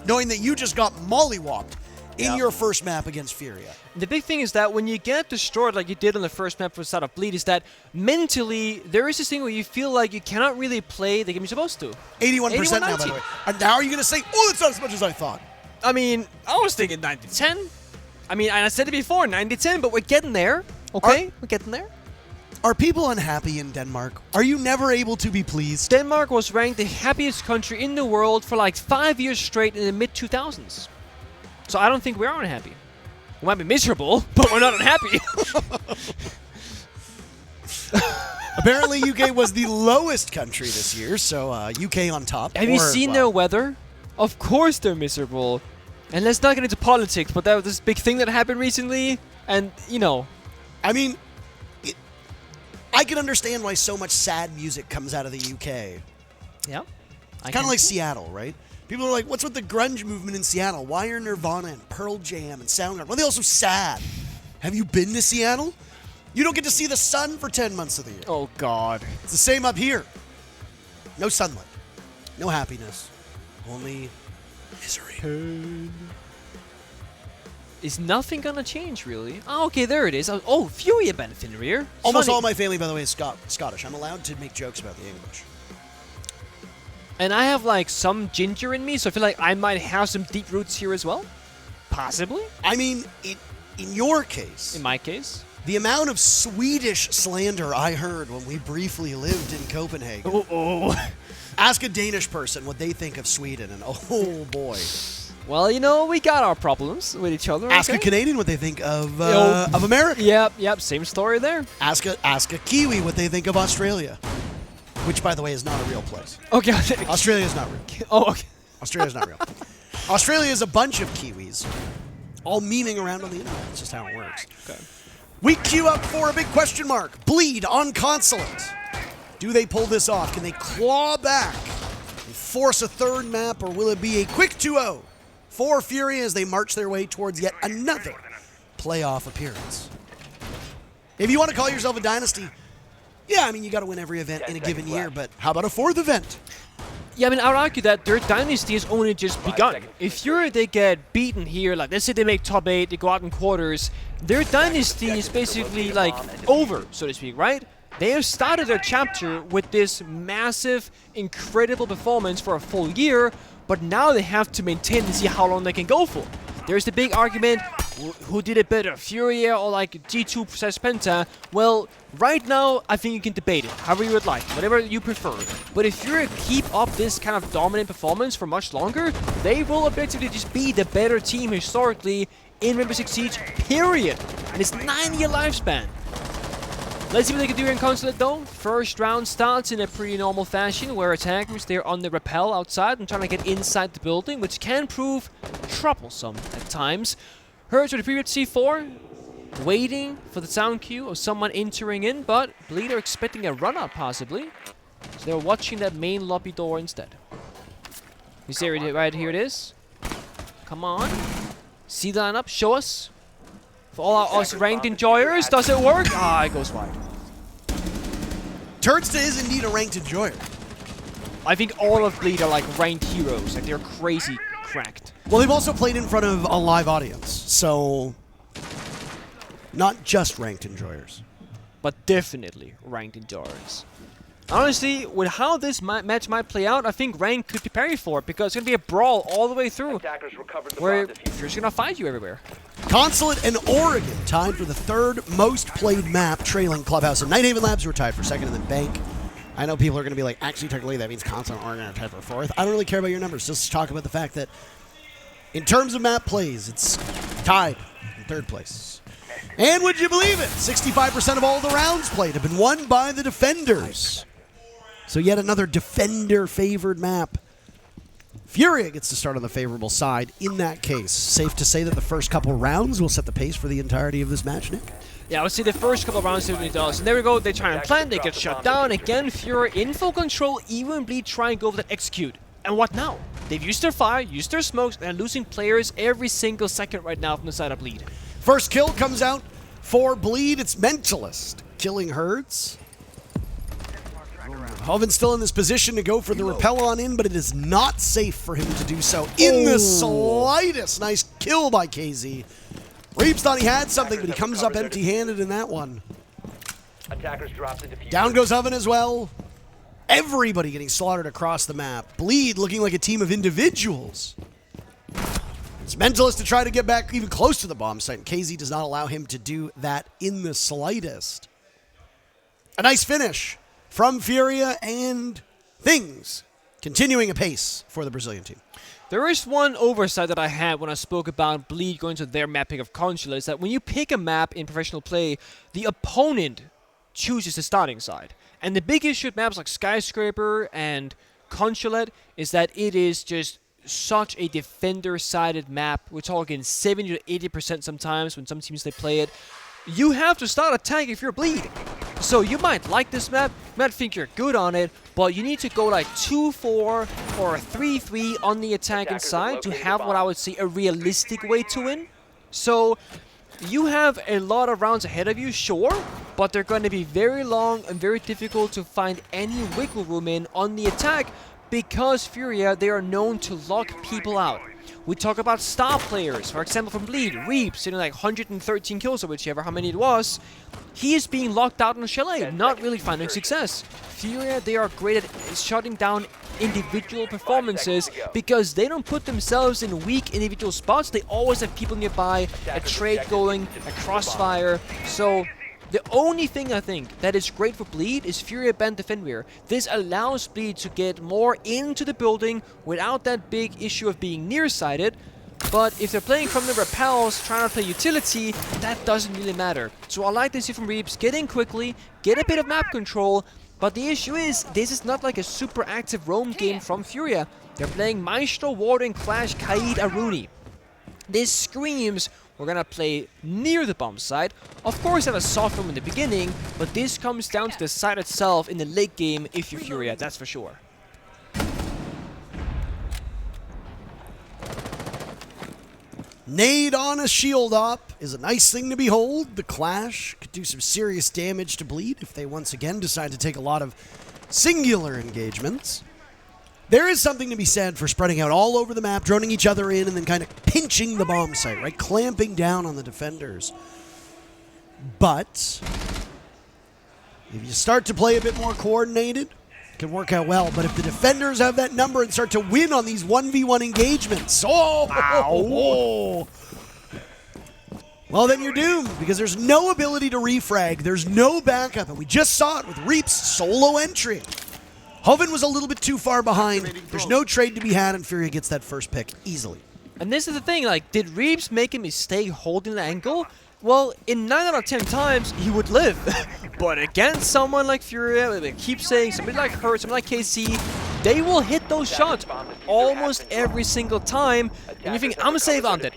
knowing that you just got mollywopped in your first map against FURIA. The big thing is that when you get destroyed like you did on the first map for the side of Bleed is that mentally there is this thing where you feel like you cannot really play the game you're supposed to. 81% now, by the way. And now are you going to say, oh, that's not as much as I thought? I mean, I was thinking 90-10. I mean, and I said it before, 90-10, but we're getting there. Okay? We're getting there. Are people unhappy in Denmark? Are you never able to be pleased? Denmark was ranked the happiest country in the world for like 5 years straight in the mid-2000s. So I don't think we're unhappy. We might be miserable, but we're not unhappy. Apparently, UK was the lowest country this year, so UK on top. Have you seen their weather? Of course they're miserable. And let's not get into politics, but that was this big thing that happened recently, and, you know. I mean, I can understand why so much sad music comes out of the UK. Yeah. It's kind of like Seattle, right? People are like, what's with the grunge movement in Seattle? Why are Nirvana and Pearl Jam and Soundgarden? Why are they all so sad? Have you been to Seattle? You don't get to see the sun for 10 months of the year. Oh, God. It's the same up here. No sunlight. No happiness. Only misery. Is nothing gonna change, really? Oh, okay, there it is. Oh, FURIA benefited here. Almost all my family, by the way, is Scottish. I'm allowed to make jokes about the English. And I have, like, some ginger in me, so I feel like I might have some deep roots here as well. Possibly. I mean, in your case. In my case. The amount of Swedish slander I heard when we briefly lived in Copenhagen. Oh. Ask a Danish person what they think of Sweden, and oh boy. Well, you know, we got our problems with each other. Ask a Canadian what they think of America. Yep, same story there. Ask a Kiwi what they think of Australia. Which, by the way, is not a real place. Okay. Australia is not real. Oh, okay. Australia is not real. Australia is a bunch of Kiwis, all memeing around on the internet. That's just how it works. Okay. We queue up for a big question mark. Bleed on Consulate. Do they pull this off? Can they claw back and force a third map, or will it be a quick 2-0 for FURIA as they march their way towards yet another playoff appearance? If you want to call yourself a dynasty, yeah, I mean, you got to win every event in a given year, but how about a 4th event? Yeah, I mean, I would argue that their dynasty has only just begun. If Furia, they get beaten here, like let's say they make top 8, they go out in quarters, their dynasty is basically like over, so to speak, right? They have started their chapter with this massive, incredible performance for a full year, but now they have to maintain and see how long they can go for. There's the big argument, who did it better, Furia or like G2 versus Penta? Well, right now, I think you can debate it, however you would like, whatever you prefer. But if Furia keep up this kind of dominant performance for much longer, they will objectively just be the better team historically in Rainbow Six Siege, period. And it's 9-year lifespan. Let's see what they can do here in Consulate though. First round starts in a pretty normal fashion where attackers, they're on the rappel outside and trying to get inside the building, which can prove troublesome at times. Hurts with the previous C4, waiting for the sound cue of someone entering in, but Bleed are expecting a run-out possibly. So they're watching that main lobby door instead. You see it right here it is. Come on. See the lineup, show us. For all our us ranked enjoyers, does it work? Ah, it goes wide. Turnsta is indeed a ranked enjoyer. I think all of Bleed are like ranked heroes, like they're crazy cracked. Well, they've also played in front of a live audience, so not just ranked enjoyers. But definitely ranked enjoyers. Honestly, with how this match might play out, I think rank could be parried for it because it's going to be a brawl all the way through where you're just going to find you everywhere. Consulate and Oregon tied for the 3rd most played map, trailing Clubhouse and Nighthaven Labs, who are tied for 2nd, and then Bank. I know people are going to be like, actually, technically, that means Consulate and Oregon are tied for 4th. I don't really care about your numbers. Just talk about the fact that in terms of map plays, it's tied in 3rd place. And would you believe it? 65% of all the rounds played have been won by the defenders. So yet another defender-favored map. Furia gets to start on the favorable side in that case. Safe to say that the first couple rounds will set the pace for the entirety of this match, Nick? Yeah, I would say the first couple of rounds certainly does. And there we go, they try and plant, they get shut down. Again, Furia in full control, even Bleed try and go for that execute. And what now? They've used their fire, used their smokes, and are losing players every single second right now from the side of Bleed. First kill comes out for Bleed. It's Mentalist killing Herds. Hoven's still in this position to go for the rappel on in, but it is not safe for him to do so in the slightest. Nice kill by KZ. Reeves thought he had something, but he comes up empty-handed in that one. Attackers drop the diffuser. Down goes Hoven as well. Everybody getting slaughtered across the map. Bleed looking like a team of individuals. It's Mentalist to try to get back even close to the bomb site, and KZ does not allow him to do that in the slightest. A nice finish from Furia, and things continuing apace for the Brazilian team. There is one oversight that I had when I spoke about Bleed going to their mapping of Consulate, is that when you pick a map in professional play, the opponent chooses the starting side. And the big issue with maps like Skyscraper and Consulate is that it is just such a defender-sided map. We're talking 70 to 80% sometimes when some teams they play it. You have to start attack if you're Bleed. So you might like this map, you might think you're good on it, but you need to go like 2-4 or 3-3 on the attacking side to have what I would say a realistic way to win. So you have a lot of rounds ahead of you, sure, but they're going to be very long and very difficult to find any wiggle room in on the attack because Furia, they are known to lock people out. We talk about star players, for example from Bleed, Reeps, sitting like 113 kills or whichever, how many it was. He is being locked out on Chalet, not really finding success. Furia, they are great at shutting down individual performances because they don't put themselves in weak individual spots. They always have people nearby, a trade going, a crossfire. So the only thing I think that is great for Bleed is Furia ban Defendwear. This allows Bleed to get more into the building without that big issue of being nearsighted. But if they're playing from the rappels, trying to play utility, that doesn't really matter. So I like to see from Reeps, get in quickly, get a bit of map control. But the issue is, this is not like a super active roam game from Furia. They're playing Maestro, Warden, Clash, Kaid, Aruni. This screams we're gonna play near the bomb site. Of course have a soft room in the beginning, but this comes down to the site itself in the late game if you're Furia, that's for sure. Nade on a shield up is a nice thing to behold. The Clash could do some serious damage to Bleed if they once again decide to take a lot of singular engagements. There is something to be said for spreading out all over the map, droning each other in, and then kind of pinching the bomb site, right? Clamping down on the defenders. But if you start to play a bit more coordinated, it can work out well. But if the defenders have that number and start to win on these 1v1 engagements, well, then you're doomed, because there's no ability to refrag. There's no backup, and we just saw it with Reap's solo entry. Hoven was a little bit too far behind. There's no trade to be had, and Furia gets that first pick easily. And this is the thing, like, did Reeves make a mistake holding the angle? Well, in 9 out of 10 times, he would live. But against someone like Furia, they keep saying, somebody like her, somebody like KC, they will hit those shots almost every single time. And you think, I'm safe on that.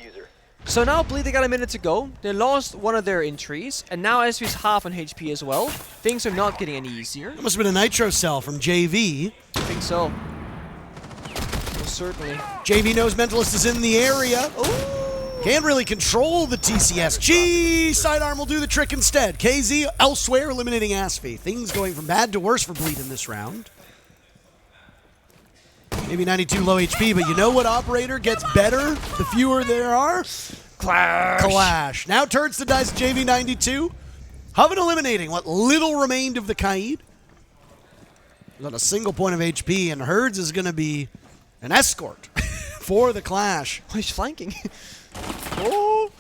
So now Bleed, they got a minute to go. They lost one of their entries, and now SV's half on HP as well. Things are not getting any easier. It must have been a Nitro cell from JV. I think so. Most certainly. JV knows Mentalist is in the area. Ooh. Can't really control the TCSG. Sidearm will do the trick instead. KZ elsewhere eliminating Asfi. Things going from bad to worse for Bleed in this round. Maybe 92 low HP, but you know what operator gets better the fewer there are? Clash. Clash. Now turns to dice JV92. Hoven eliminating what little remained of the Kaid. Not a single point of HP, and Herds is going to be an escort for the Clash. Oh, he's flanking. Oh.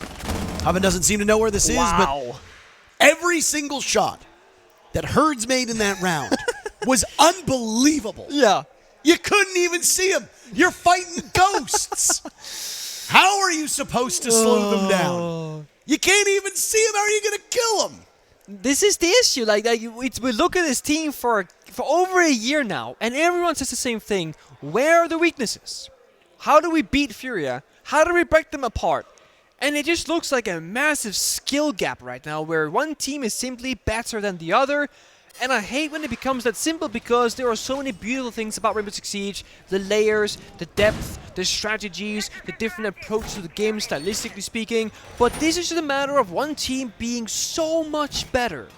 Hoven doesn't seem to know where this is, but every single shot that Herds made in that round was unbelievable. Yeah. You couldn't even see him. You're fighting ghosts. How are you supposed to slow them down? You can't even see him. How are you going to kill him? This is the issue. We look at this team for over a year now, and everyone says the same thing. Where are the weaknesses? How do we beat Furia? How do we break them apart? And it just looks like a massive skill gap right now, where one team is simply better than the other. And I hate when it becomes that simple, because there are so many beautiful things about Rainbow Six Siege. The layers, the depth, the strategies, the different approach to the game, stylistically speaking. But this is just a matter of one team being so much better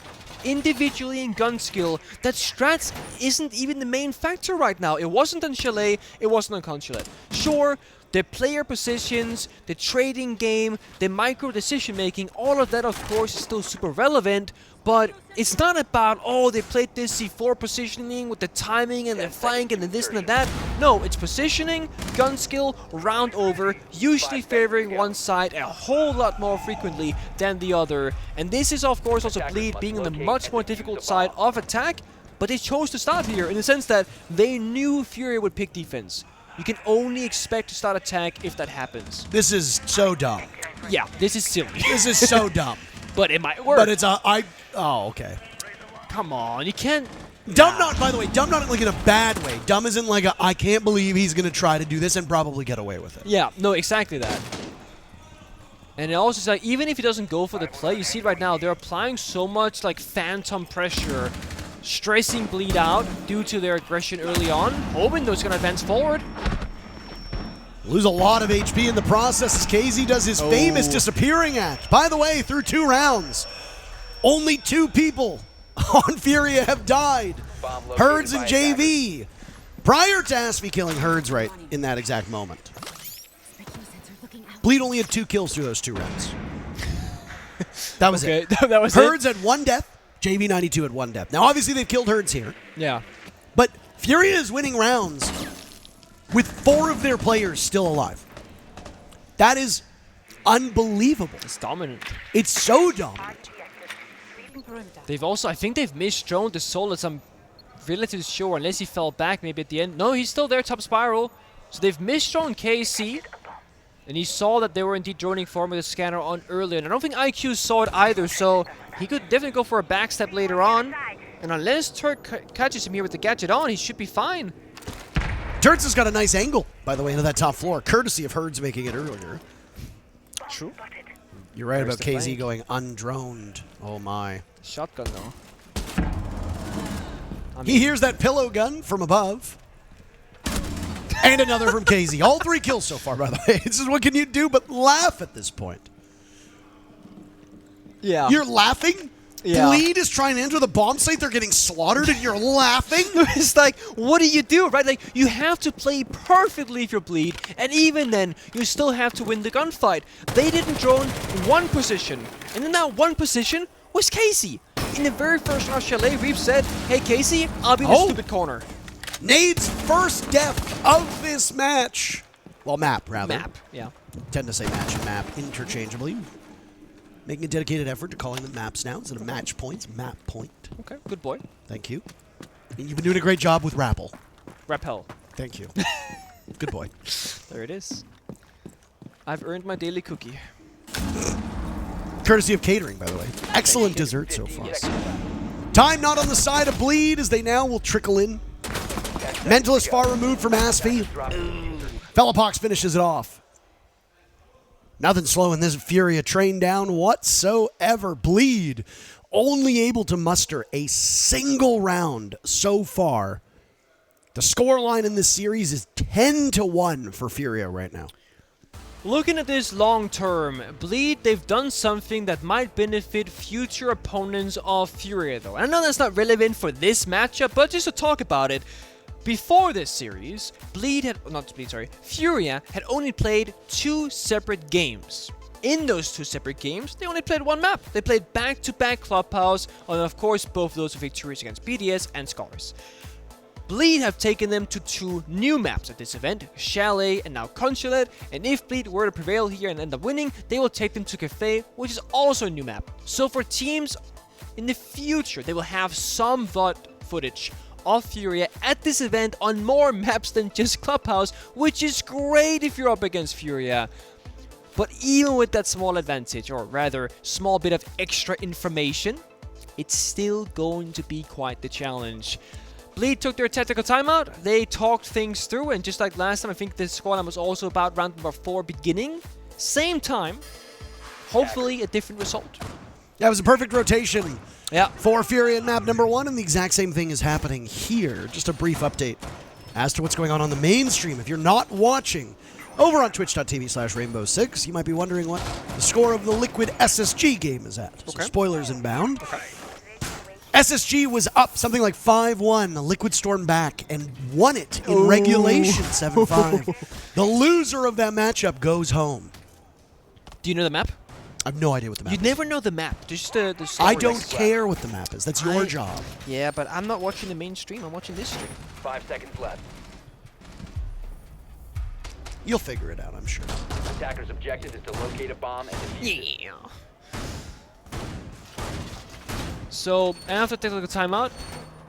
individually in gun skill that strats isn't even the main factor right now. It wasn't on Chalet, it wasn't on Consulate. Sure, the player positions, the trading game, the micro decision making, all of that of course is still super relevant, but it's not about, oh, they played this C4 positioning with the timing and the flank and the this and the that. No, it's positioning, gun skill, round over, usually favoring one side a whole lot more frequently than the other. And this is of course also Bleed being on the much more difficult side of attack, but they chose to start here in the sense that they knew Furia would pick defense. You can only expect to start attack if that happens. This is so dumb. Yeah, this is silly. This is so dumb. But it might work. But it's oh, okay. Come on, you can't. Dumb not, by the way, dumb not like in a bad way. Dumb isn't like I can't believe he's going to try to do this and probably get away with it. Yeah, no, exactly that. And it also is like, even if he doesn't go for the play, you see right now, they're applying so much like phantom pressure, stressing Bleed out due to their aggression early on. Hoping those going to advance forward. Lose a lot of HP in the process as KZ does his famous disappearing act. By the way, through 2 rounds, only 2 people on Furia have died. Herds and JV. Prior to Asfi killing Herds right in that exact moment. Bleed only had 2 kills through those 2 rounds. That was it. That was Herds had 1 death. JV92 had 1 death. Now, obviously, they've killed Herds here. Yeah. But Furia is winning rounds with 4 of their players still alive. That is unbelievable. It's dominant. It's so dominant. They've also, I think they've misdroned the Solus. I'm relatively sure, unless he fell back maybe at the end. No, he's still there, top spiral. So they've misdroned KC. And he saw that they were indeed droning form with the scanner on earlier. And I don't think IQ saw it either, so he could definitely go for a backstep later on. And unless Turk catches him here with the gadget on, he should be fine. Turks has got a nice angle, by the way, into that top floor, courtesy of Herds making it earlier. True. You're right There's about the KZ flank. going undroned. Oh, my. Shotgun, though. He hears that pillow gun from above. And another from KZ. All 3 kills so far, by the way. This is what can you do but laugh at this point. Yeah. You're laughing? Yeah. Bleed is trying to enter the bomb site. They're getting slaughtered and you're laughing? It's like, what do you do, right? Like, you have to play perfectly if you're Bleed, and even then, you still have to win the gunfight. They didn't drone one position, and in that one position was Casey. In the very first round, Chalet, Reef said, hey, Casey, I'll be in the stupid corner. Nade's first death of this match. Well, map, rather. Map, yeah. Tend to say match and map interchangeably. Making a dedicated effort to calling them maps now instead of match points. Map point. Okay, good boy. Thank you. And you've been doing a great job with Rappel. Rappel. Thank you. Good boy. There it is. I've earned my daily cookie. Courtesy of catering, by the way. Excellent dessert so far. Time not on the side of Bleed as they now will trickle in. Mentalist far removed from Asphy. Fellapox finishes it off. Nothing slowing this Furia train down whatsoever. Bleed only able to muster a single round so far. The scoreline in this series is 10-1 for Furia right now. Looking at this long term, Bleed, they've done something that might benefit future opponents of Furia though. I know that's not relevant for this matchup, but just to talk about it. Before this series, Furia had only played 2 separate games. In those 2 separate games, they only played one map. They played back-to-back Clubhouse, and of course, both of those were victories against BDS and Scholars. Bleed have taken them to 2 new maps at this event, Chalet and now Consulate, and if Bleed were to prevail here and end up winning, they will take them to Cafe, which is also a new map. So for teams in the future, they will have some VOD footage of Furia at this event on more maps than just Clubhouse, which is great if you're up against Furia. But even with that small advantage, or rather small bit of extra information, it's still going to be quite the challenge. Bleed took their tactical timeout, they talked things through, and just like last time, I think this squad was also about round number 4 beginning. Same time, hopefully a different result. That was a perfect rotation. Yeah. For Furia in map number 1, and the exact same thing is happening here. Just a brief update as to what's going on the mainstream. If you're not watching over on twitch.tv/rainbow6, you might be wondering what the score of the Liquid SSG game is at. So spoilers inbound. SSG was up something like 5-1. The Liquid stormed back and won it in regulation 7-5. The loser of that matchup goes home. Do you know the map? I have no idea what the map is. You never know the map. Just the I don't care what the map is. That's your job. Yeah, but I'm not watching the main stream. I'm watching this stream. 5 seconds left. You'll figure it out, I'm sure. Attacker's objective is to locate a bomb and defuse it. Yeah. So, after technical timeout,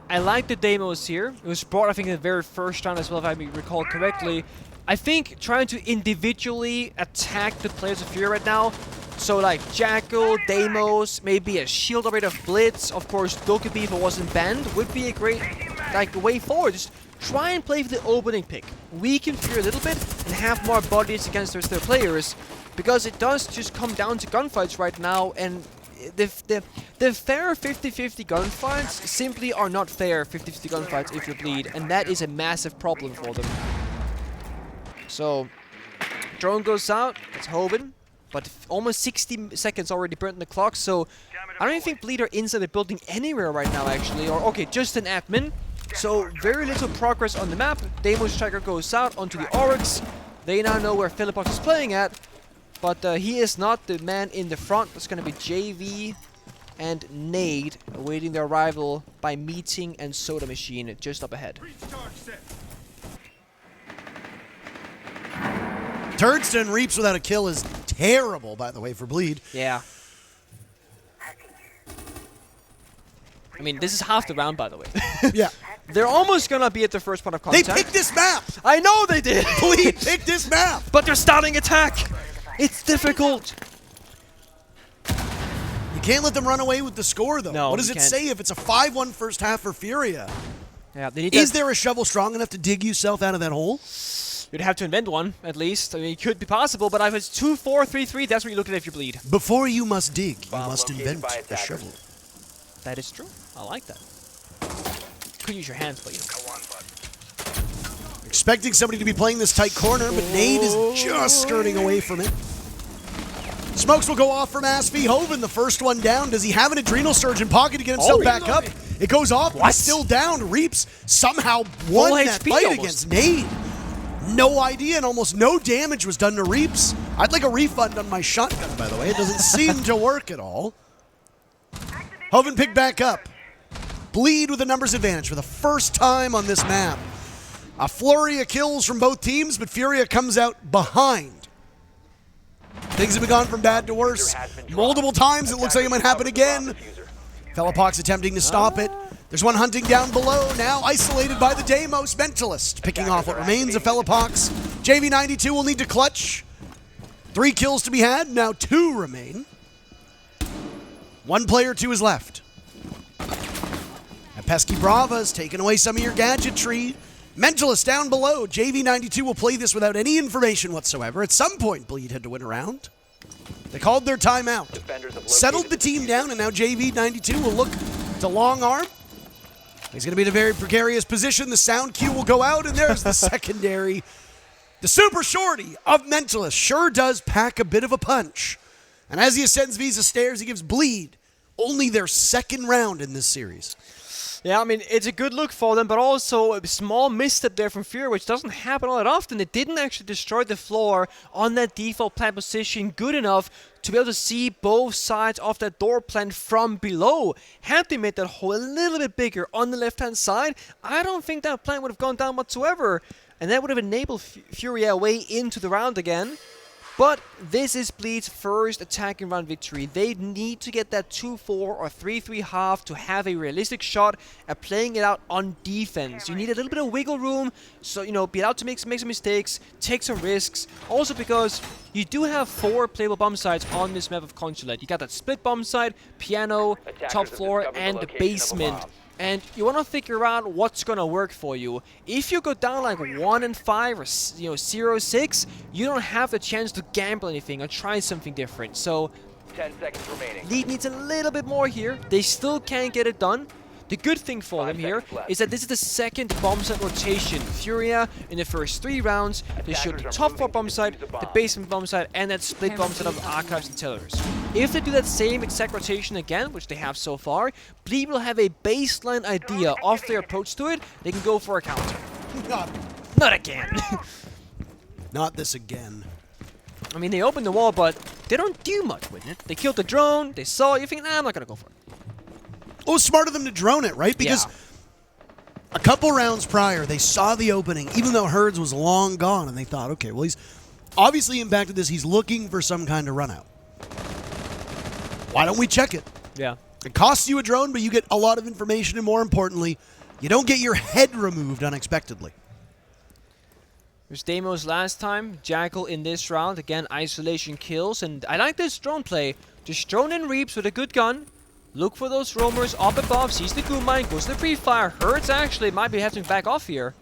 I like the demos here. It was brought, I think, in the very first round as well, if I recall correctly. I think trying to individually attack the players of Furia right now, so like Jackal, Deimos, maybe a shield operator Blitz, of course Dokkaebi if it wasn't banned, would be a great way forward. Just try and play for the opening pick. Weaken Furia a little bit and have more bodies against the rest of their players, because it does just come down to gunfights right now, and the fair 50-50 gunfights simply are not fair 50-50 gunfights if you Bleed, and that is a massive problem for them. So, drone goes out, it's Hoban, but almost 60 seconds already burnt in the clock, so I don't even think Bleed are inside the building anywhere right now, actually, or okay, just an admin. So, very little progress on the map. Deimos Striker goes out onto the Oryx. They now know where Fellapox is playing at, but he is not the man in the front. It's going to be JV and Nade awaiting their arrival by Meeting and Soda Machine just up ahead. Turdston reaps without a kill is terrible, by the way, for Bleed. Yeah. I mean, this is half the round, by the way. Yeah. They're almost gonna be at the first point of contact. They picked this map! I know they did! Bleed picked this map! But they're starting attack! It's difficult! You can't let them run away with the score, though. No, what does you it can't. say if it's a 5-1 first half for Furia? Yeah, they need Is there a shovel strong enough to dig yourself out of that hole? You'd have to invent one, at least. I mean, it could be possible, but if it's 2-4-3-3, that's what you look at if you Bleed. Before you must dig, you must located invent by a attackers. shovel. That is true. I like that. Could use your hands, but you know. Expecting somebody to be playing this tight corner, but Nade is just skirting away from it. Smokes will go off from Asfi. Hoven, the first one down. Does he have an adrenal surge in pocket to get himself back up? It goes off. He's still down. Reaps somehow won that fight against Nade. No idea, and almost no damage was done to Reaps. I'd like a refund on my shotgun, by the way. It doesn't seem to work at all. Hoven picked back up. Bleed with a numbers advantage for the first time on this map. A flurry of kills from both teams, but Furia comes out behind. Things have gone from bad to worse. Multiple times, it looks like it might happen again. Fellapox attempting to stop it. There's one hunting down below, now isolated by the Deimos Mentalist. Picking off what remains of Fellapox. JV92 will need to clutch. 3 kills to be had, now 2 remain. 1 player to his left. And Pesky Brava's taken away some of your gadgetry. Mentalist down below. JV92 will play this without any information whatsoever. At some point, Bleed had to win a round. They called their timeout. Settled the team down, and now JV92 will look to long arm. He's going to be in a very precarious position. The sound cue will go out, and there's the secondary. The super shorty of Mentalist sure does pack a bit of a punch. And as he ascends Visa stairs, he gives Bleed only their 2nd round in this series. Yeah, I mean, it's a good look for them, but also a small misstep there from Furia, which doesn't happen all that often. They didn't actually destroy the floor on that default plant position good enough to be able to see both sides of that door plant from below. Had they made that hole a little bit bigger on the left-hand side, I don't think that plant would have gone down whatsoever. And that would have enabled Furia way into the round again. But this is Bleed's first attacking round victory. They need to get that 2-4 or 3-3 half to have a realistic shot at playing it out on defense. You need a little bit of wiggle room, so, you know, be allowed to make some mistakes, take some risks. Also because you do have 4 playable bomb sites on this map of Consulate. You got that split bomb site, piano, top floor, and the basement. And you want to figure out what's going to work for you. If you go down like 1-5 or 0-6, you don't have the chance to gamble anything or try something different. So 10 seconds remaining. Lead needs a little bit more here. They still can't get it done. The good thing for them here is that this is the 2nd bomb site rotation. Furia, in the first 3 rounds, they showed the top 4 bomb site, the basement bomb site, and that split bomb site of Archives and Tillers. If they do that same exact rotation again, which they have so far, Bleed will have a baseline idea of their approach to it. They can go for a counter. Not again. Not this again. I mean, they opened the wall, but they don't do much with it. They killed the drone, they saw it, you think, nah, I'm not going to go for it. Well, it was smart of them to drone it, right? Because a couple rounds prior, they saw the opening, even though Herds was long gone, and they thought, okay, well, he's obviously impacted this. He's looking for some kind of run out. Why don't we check it? Yeah. It costs you a drone, but you get a lot of information, and more importantly, you don't get your head removed unexpectedly. There's Deimos last time, Jackal in this round. Again, isolation kills, and I like this drone play. Just drone in Reaps with a good gun. Look for those roamers up above, sees the goo mine, goes to the pre-fire. Hertz actually might be having to back off here.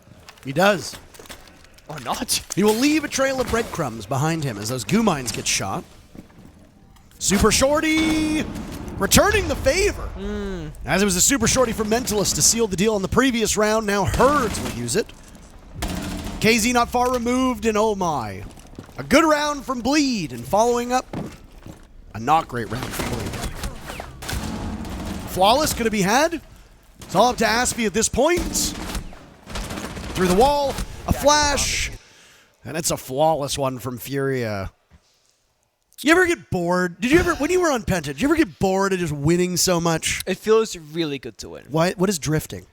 He does. Or not. He will leave a trail of breadcrumbs behind him as those goo mines get shot. Super Shorty returning the favor. As it was a Super Shorty from Mentalist to seal the deal in the previous round, now Herds will use it. KZ not far removed, and oh my. A good round from Bleed, and following up, a not great round from Bleed. Flawless could it be had? It's all up to Aspie at this point. Through the wall, a flash, and it's a flawless one from Furia. You ever get bored? Did you ever, when you were on Penta, did you ever get bored of just winning so much? It feels really good to win. What is drifting?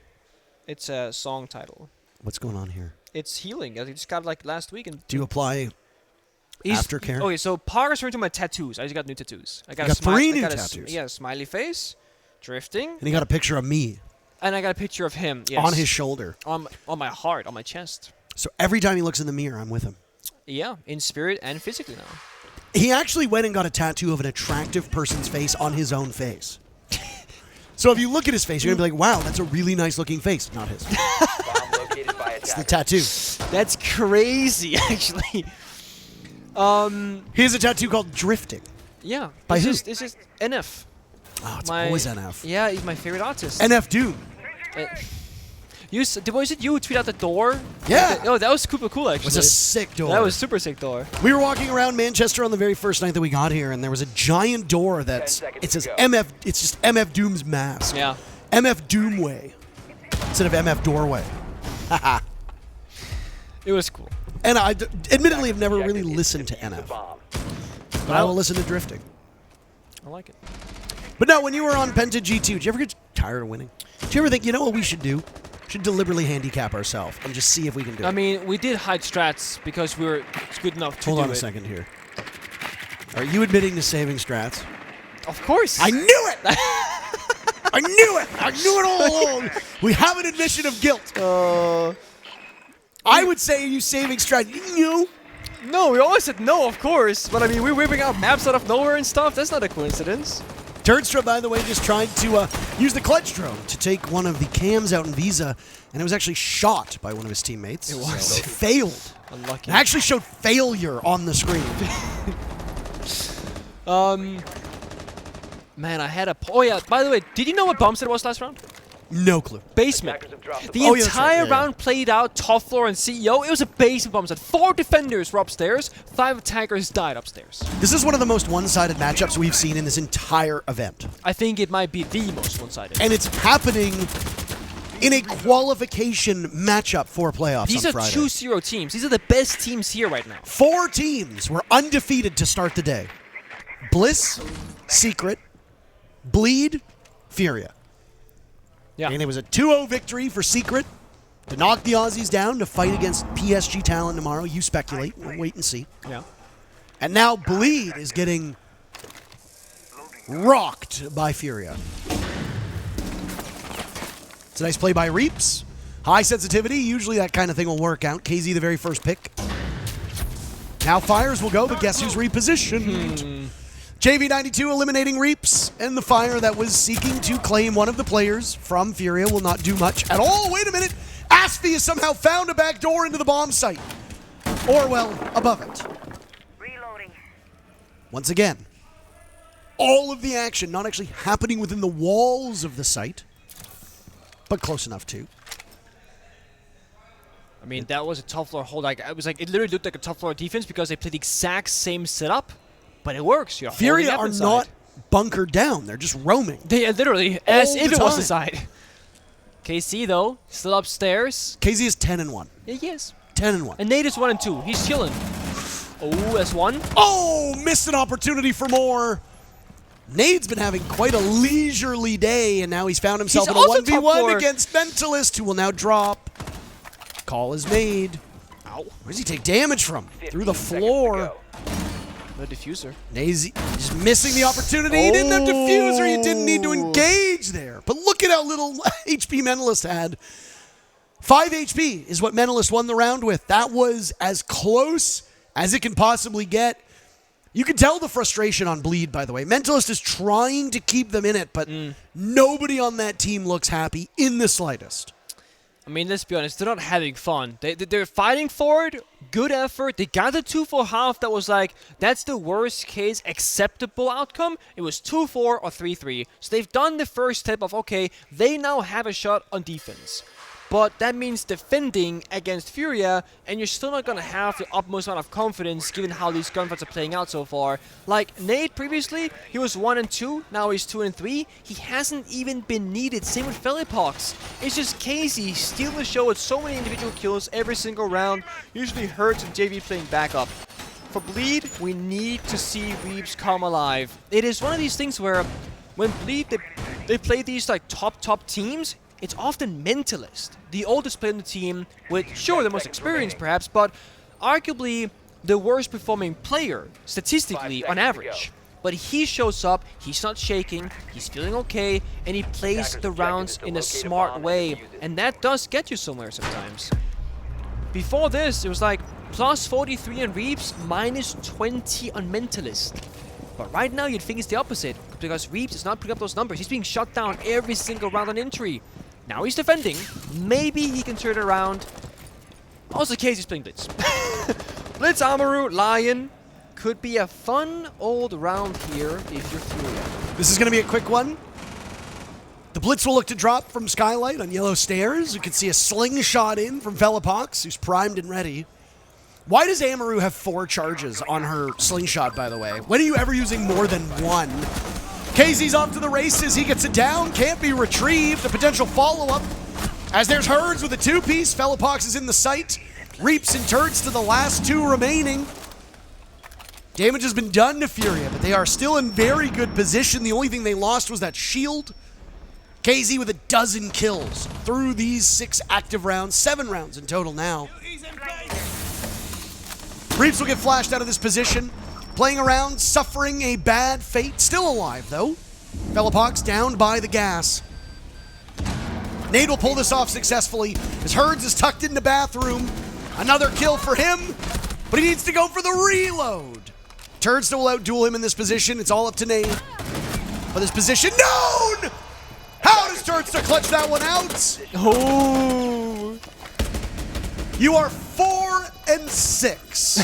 It's a song title. What's going on here? It's healing. I just got it like last week. And Do you apply aftercare? Okay, so progress into my tattoos. I just got new tattoos. I got, got 3 new tattoos. Yeah, smiley face, drifting. And he got a picture of me. And I got a picture of him. Yes. On his shoulder. On my heart, on my chest. So every time he looks in the mirror, I'm with him. Yeah, in spirit and physically now. He actually went and got a tattoo of an attractive person's face on his own face. So if you look at his face, you're going to be like, wow, that's a really nice looking face. Not his. It's the tattoo. That's crazy, actually. He has a tattoo called Drifting. Yeah. By who? This is NF. Oh, it's always NF. Yeah, he's my favorite artist. NF Doom. Was it you who tweeted out the door? Yeah. Oh, that was super cool, actually. It was a sick door. That was super sick door. We were walking around Manchester on the very first night that we got here, and there was a giant door that's, 10 seconds it says to go. MF, it's just MF Doom's mask. Yeah. MF Doomway instead of MF Doorway. It was cool. And I admittedly have never really Objective is listened to defuse the NF, bomb. but I will listen to drifting. I like it. But no, when you were on Penta G2, did you ever get tired of winning? Do you ever think, you know what we should do? We should deliberately handicap ourselves and just see if we can do it. I mean, we did hide strats because we were good enough to Hold do on it. a second here. Are you admitting to saving strats? Of course. I knew it! I knew it! I knew it all along! We have an admission of guilt. I would say you saving strats. You? No, we always said no, of course. But I mean, we're whipping out maps out of nowhere and stuff. That's not a coincidence. Turdstra, by the way, just tried to use the clutch drone to take one of the cams out in Visa, and it was actually shot by one of his teammates. It was. So it failed. Unlucky. It actually showed failure on the screen. Man, I had a... Oh, yeah. By the way, did you know what bomb set it was last round? No clue. Basement. Attackers have dropped the The bomb. Oh, yeah, that's right. entire Yeah, yeah. round played out, top floor and CEO. It was a basement bomb set. 4 defenders were upstairs. 5 attackers died upstairs. This is one of the most one-sided matchups we've seen in this entire event. I think it might be the most one-sided. And it's happening in a qualification matchup for playoffs These on are Friday. 2-0 teams. These are the best teams here right now. 4 teams were undefeated to start the day. Bliss, Secret, Bleed, Furia. Yeah. And it was a 2-0 victory for Secret to knock the Aussies down to fight against PSG talent tomorrow. You speculate. We'll wait and see. Yeah. And now Bleed is getting rocked by Furia. It's a nice play by Reaps. High sensitivity. Usually that kind of thing will work out. KZ the very first pick. Now Fires will go, but guess who's repositioned? JV92 eliminating Reaps, and the Fire that was seeking to claim one of the players from Furia will not do much at all. Wait a minute. Asphy has somehow found a back door into the bomb site. Or, well, above it. Reloading. Once again, all of the action not actually happening within the walls of the site, but close enough to. I mean, that was a top floor hold. Like, it literally looked like a top floor defense because they played the exact same setup, but it works. You're Furia holding up are inside. not bunkered down. They're just roaming. They are literally, as All if the it was time. the side. KC, though, still upstairs. KZ is 10-1. Yeah, yes. 10-1. And Nate is 1-2. He's chilling. Oh, that's one. Oh, missed an opportunity for more. Nade's been having quite a leisurely day, and now he's found himself He's in a also top 1v1 four. against Mentalist, who will now drop. Call is made. Ow. Where does he take damage from? 15 Through the seconds to floor. go. No diffuser. Naze just missing the opportunity. He didn't have diffuser. He didn't need to engage there. But look at how little HP Mentalist had. 5 HP is what Mentalist won the round with. That was as close as it can possibly get. You can tell the frustration on Bleed, by the way. Mentalist is trying to keep them in it, but nobody on that team looks happy in the slightest. I mean, let's be honest. They're not having fun. They're fighting for it. Good effort. They got the 2-4 half that was like, that's the worst case acceptable outcome. It was 2-4 or 3-3. So they've done the first step of, okay, they now have a shot on defense. But that means defending against Furia, and you're still not going to have the utmost amount of confidence given how these gunfights are playing out so far. Like Nate previously, he was 1-2, now he's 2-3. He hasn't even been needed. Same with Felipox. It's just KZ stealing the show with so many individual kills every single round. Usually hurts and JV playing backup. For Bleed, we need to see Reeves come alive. It is one of these things where when Bleed, they play these like top teams, it's often Mentalist, the oldest player on the team, with, sure, the most experienced perhaps, but arguably the worst performing player, statistically, 5 on seconds to average. go. But he shows up, he's not shaking, he's feeling okay, and he plays Attacker's the objective rounds is to in a locate a smart bomb and way, defuse it. and that does get you somewhere sometimes. Before this, it was like plus 43 on Reeves, minus 20 on Mentalist. But right now, you'd think it's the opposite, because Reeves is not putting up those numbers. He's being shut down every single round on entry. Now he's defending. Maybe he can turn it around. Also, KZ's playing Blitz. Blitz, Amaru, Lion. Could be a fun old round here if you're Furia. This is going to be a quick one. The Blitz will look to drop from Skylight on yellow stairs. You can see a slingshot in from Felipox, who's primed and ready. Why does Amaru have 4 charges on her slingshot, by the way? When are you ever using more than 1? KZ's off to the races. He gets it down. Can't be retrieved. A potential follow-up. As there's Herds with a 2-piece. Felipox is in the sight. Reaps and Turds to the last 2 remaining. Damage has been done to Furia, but they are still in very good position. The only thing they lost was that shield. KZ with 12 kills through these 6 active rounds. 7 rounds in total now. Reaps will get flashed out of this position. Playing around, suffering a bad fate. Still alive, though. Felipox down by the gas. Nade will pull this off successfully as Herds is tucked in the bathroom. Another kill for him, but he needs to go for the reload. Turds will out-duel him in this position. It's all up to Nade. But this position, known! How does Turds clutch that one out? Oh! You are 4 and 6.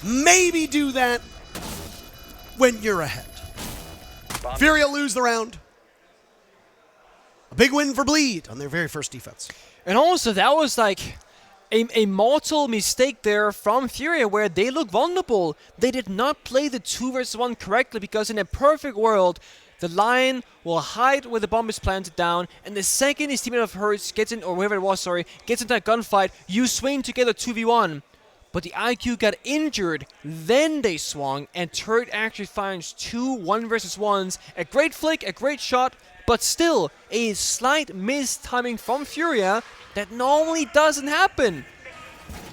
Maybe do that when you're ahead. Furia lose the round. A big win for Bleed on their very first defense. And also, that was like a mortal mistake there from Furia where they look vulnerable. They did not play the 2 versus 1 correctly because in a perfect world, the Lion will hide where the bomb is planted down, and the second his teammate of Hertz gets in, or whoever it was, sorry, gets into that gunfight, you swing together 2v1. But the IQ got injured, then they swung, and Turd actually finds 2 1 versus 1s. A great flick, a great shot, but still a slight mistiming from Furia that normally doesn't happen.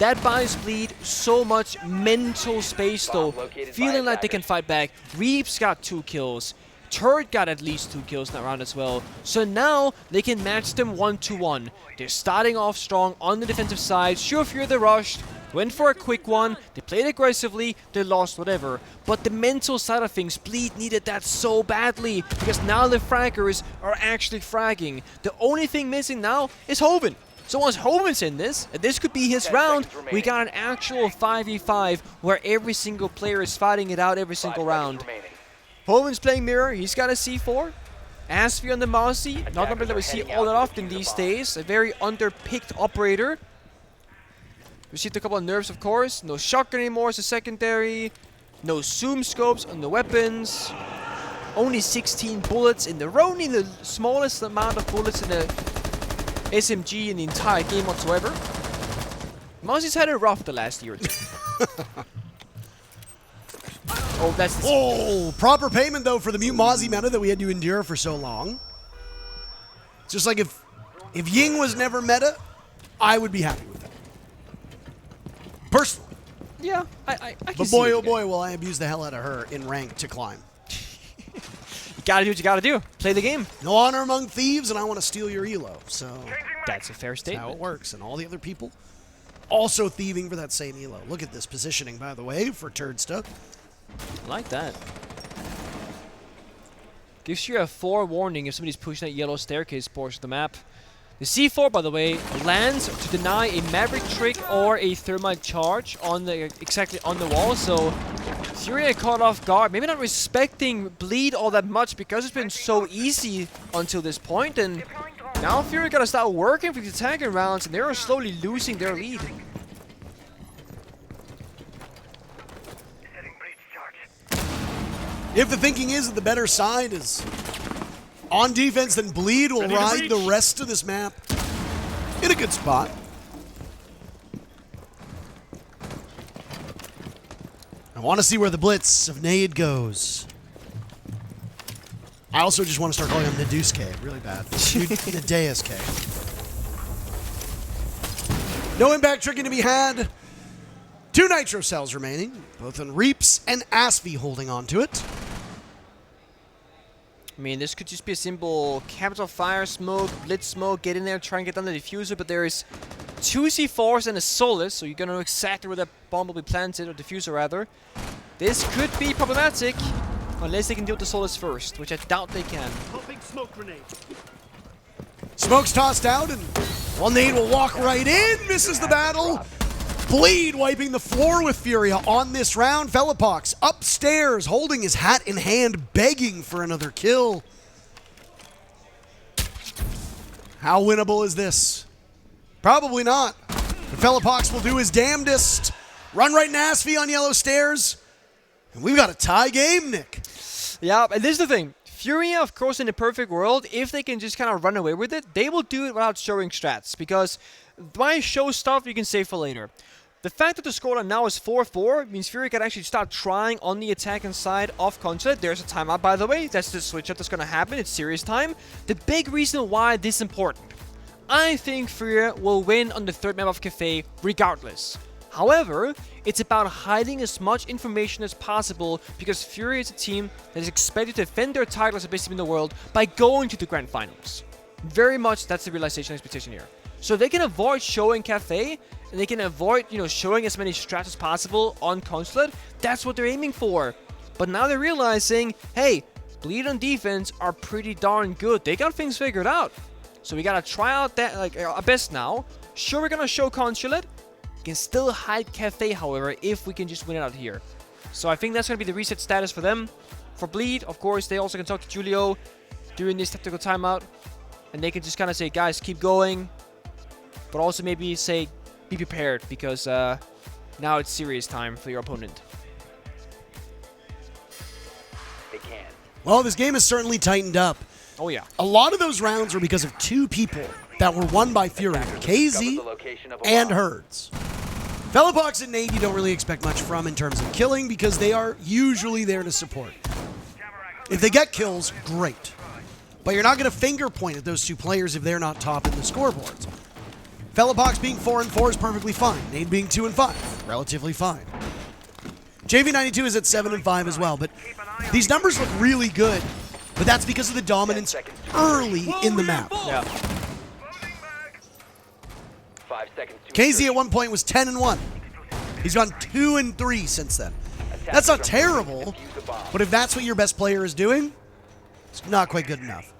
That buys Bleed so much mental space though, feeling like they can fight back. Reeps got 2 kills. Turd got at least 2 kills in that round as well. So now they can match them 1-1. They're starting off strong on the defensive side. Sure, Furia they rushed, went for a quick one, they played aggressively, they lost whatever. But the mental side of things, Bleed needed that so badly because now the fraggers are actually fragging. The only thing missing now is Hoven. So once Hoven's in this, and this could be his round, we got an actual 5v5 where every single player is fighting it out every single round. Hoven's playing Mirror, he's got a C4. Asvi on the Mozzie, not something that we see all that often these days. A very underpicked operator. Received a couple of nerfs, of course. No shotgun anymore as a secondary. No zoom scopes on the weapons. Only 16 bullets in the only the smallest amount of bullets in the SMG in the entire game whatsoever. Mozzie's had it rough the last year or two. Oh, that's the proper payment though for the mute Mozzie meta that we had to endure for so long. It's just like if Ying was never meta, I would be happy with it. Personally. Yeah, I can but see boy, it oh again. boy, will I abuse the hell out of her in rank to climb. You gotta do what you gotta do. Play the game. No honor among thieves, and I want to steal your elo. So That's a fair that's statement. how it works. And all the other people also thieving for that same elo. Look at this positioning, by the way, for Turdsta. I like that. Gives you a forewarning if somebody's pushing that yellow staircase portion of the map. The C4, by the way, lands to deny a Maverick trick or a thermite charge on the exactly on the wall. So Furia caught off guard, maybe not respecting Bleed all that much because it's been so easy until this point, and now Furia gotta start working for the attacking rounds, and they're slowly losing their lead. If the thinking is that the better side is on defense, then Bleed will ride the rest of this map in a good spot. I want to see where the blitz of Nade goes. I also just want to start calling him Nadeus K. Really bad. Nadeus K. No impact tricking to be had. 2 nitro cells remaining, both on Reaps and Asvi holding on to it. I mean, this could just be a simple capital fire smoke, blitz smoke, get in there, try and get down the diffuser, but there is 2 C4s and a Solus, so you're gonna know exactly where that bomb will be planted, or diffuser rather. This could be problematic, unless they can deal with the Solus first, which I doubt they can. Smoke grenade. Smoke's tossed out, and well, Nade will walk right in, misses the battle. Bleed wiping the floor with Furia on this round. Felipox upstairs, holding his hat in hand, begging for another kill. How winnable is this? Probably not. The Felipox will do his damnedest. Run right Nasvi on yellow stairs. And we've got a tie game, Nick. Yeah, and this is the thing. Furia, of course, in the perfect world, if they can just kind of run away with it, they will do it without showing strats. Because why show stuff you can save for later? The fact that the scoreline now is 4-4 means Furia can actually start trying on the attacking side of Consulate. There's a timeout, by the way. That's the switch up that's going to happen. It's serious time. The big reason why this is important. I think Furia will win on the third map of Cafe regardless. However, it's about hiding as much information as possible because Furia is a team that is expected to defend their title as the best team in the world by going to the Grand Finals. Very much that's the realization expectation here. So they can avoid showing Cafe, and they can avoid, showing as many strats as possible on Consulate. That's what they're aiming for. But now they're realizing, hey, Bleed on defense are pretty darn good. They got things figured out. So we gotta try out that our best now. Sure, we're gonna show Consulate. We can still hide Cafe, however, if we can just win it out here. So I think that's gonna be the reset status for them. For Bleed, of course, they also can talk to Julio during this tactical timeout. And they can just kind of say, guys, keep going. But also maybe say, be prepared, because now it's serious time for your opponent. They can. Well, this game has certainly tightened up. Oh, yeah. A lot of those rounds were because of two people that were won by Furia, KZ and Herds. Felipox and Nate you don't really expect much from in terms of killing because they are usually there to support. If they get kills, great. But you're not going to finger point at those two players if they're not top in the scoreboards. Felipox being 4-4 is perfectly fine. Nate being 2-5, relatively fine. JV92 is at 7-5 as well, but these numbers look really good. But that's because of the dominance early in the map. Yeah. 5 seconds to KZ at one point was 10-1. He's gone 2-3 since then. That's not terrible, but if that's what your best player is doing, it's not quite good enough.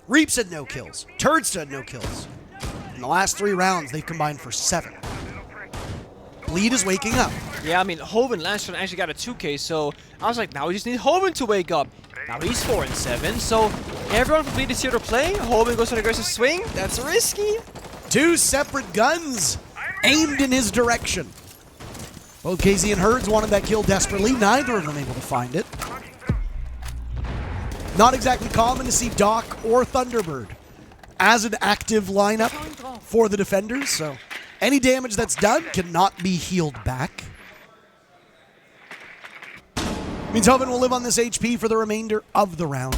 Reaps had no kills. Turds had no kills. In the last 3 rounds, they've combined for 7. Bleed is waking up. Yeah, I mean, Hoven last round actually got a 2K, so I was like, now we just need Hoven to wake up. Now he's 4-7, so everyone from Bleed is here to play. Hoven goes for an aggressive swing. That's risky. 2 separate guns aimed in his direction. Both KZ and Herds wanted that kill desperately. Neither of them able to find it. Not exactly common to see Doc or Thunderbird as an active lineup for the defenders, so any damage that's done cannot be healed back. Means Hoven will live on this HP for the remainder of the round.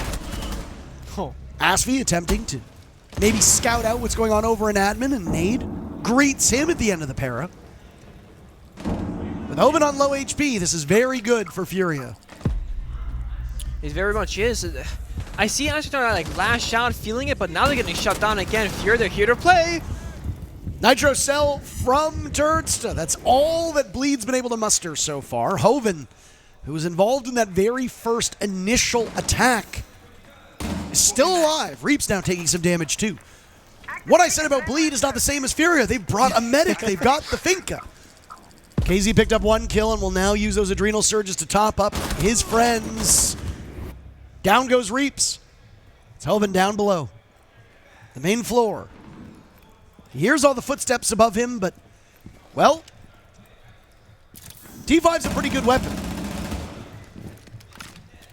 Oh. Asvi attempting to maybe scout out what's going on over in admin, and Nade greets him at the end of the para. With Hoven on low HP, this is very good for Furia. It very much is. I see actually trying to lash out, feeling it, but now they're getting shut down again. Furia, they're here to play. Nitro Cell from Turdsta. That's all that Bleed's been able to muster so far. Hoven, who was involved in that very first initial attack, is still alive. Reap's now taking some damage too. What I said about Bleed is not the same as Furia. They've brought a medic. They've got the Finka. KZ picked up 1 kill and will now use those adrenal surges to top up his friends. Down goes Reaps. It's Hoven down below. The main floor. He hears all the footsteps above him, but, well, T5's a pretty good weapon.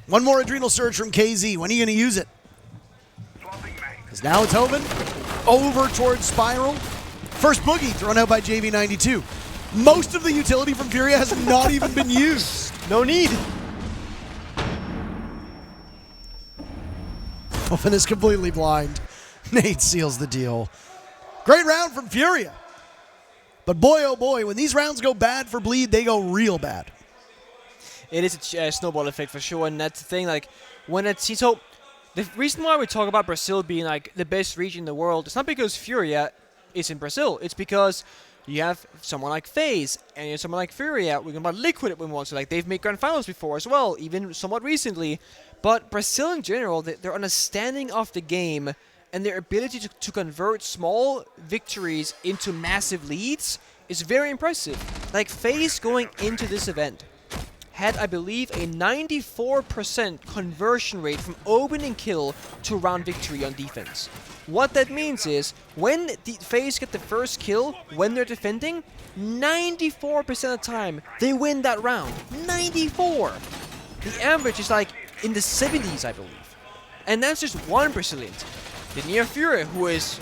1 more adrenal surge from KZ. When are you going to use it? Because now it's Hoven. Over towards Spiral. First boogie thrown out by JV92. Most of the utility from Furia has not even been used. No need. Hoven is completely blind. Nate seals the deal. Great round from Furia. But boy, oh boy, when these rounds go bad for Bleed, they go real bad. It is a snowball effect for sure, and that's the thing. When it's so, the reason why we talk about Brazil being the best region in the world, it's not because Furia is in Brazil. It's because you have someone like FaZe and you have someone like Furia. We're talking about Liquid when we want to. They've made grand finals before as well, even somewhat recently. But Brazil in general, their understanding of the game and their ability to convert small victories into massive leads is very impressive. FaZe going into this event had, I believe, a 94% conversion rate from opening kill to round victory on defense. What that means is, when the FaZe get the first kill, when they're defending, 94% of the time, they win that round. 94! The average is like in the 70s, I believe. And that's just one Brazilian. The near FURIA, who is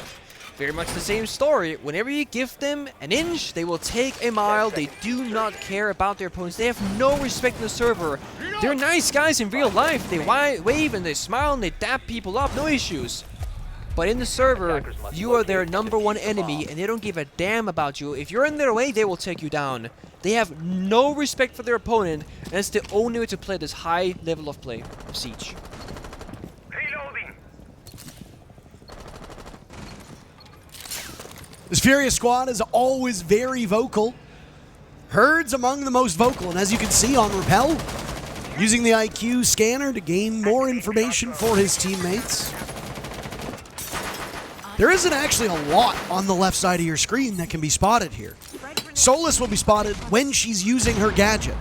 very much the same story. Whenever you give them an inch, they will take a mile. They do not care about their opponents. They have no respect in the server. They're nice guys in real life. They wave and they smile and they dap people up, no issues. But in the server, you are their #1 enemy and they don't give a damn about you. If you're in their way, they will take you down. They have no respect for their opponent, and it's the only way to play this high level of play of Siege. This FURIA squad is always very vocal. Herd's among the most vocal, and as you can see on Repel, using the IQ scanner to gain more information for his teammates. There isn't actually a lot on the left side of your screen that can be spotted here. Solus will be spotted when she's using her gadget.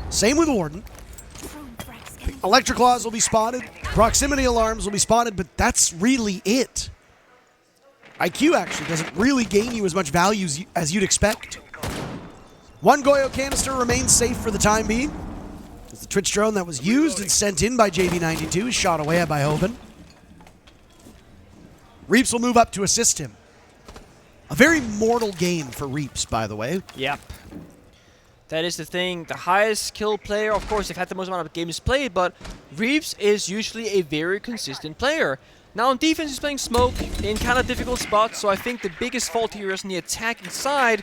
Same with Warden. Electric Claws will be spotted. Proximity alarms will be spotted, but that's really it. IQ actually doesn't really gain you as much value as you'd expect. One Goyo canister remains safe for the time being, as the Twitch drone that was used and sent in by JV92 is shot away by Hoven. Reaps will move up to assist him. A very mortal game for Reaps, by the way. Yep. That is the thing. The highest kill player, of course, they've had the most amount of games played, but Reaps is usually a very consistent player. Now on defense, he's playing Smoke in kind of difficult spots, so I think the biggest fault here is on the attacking side,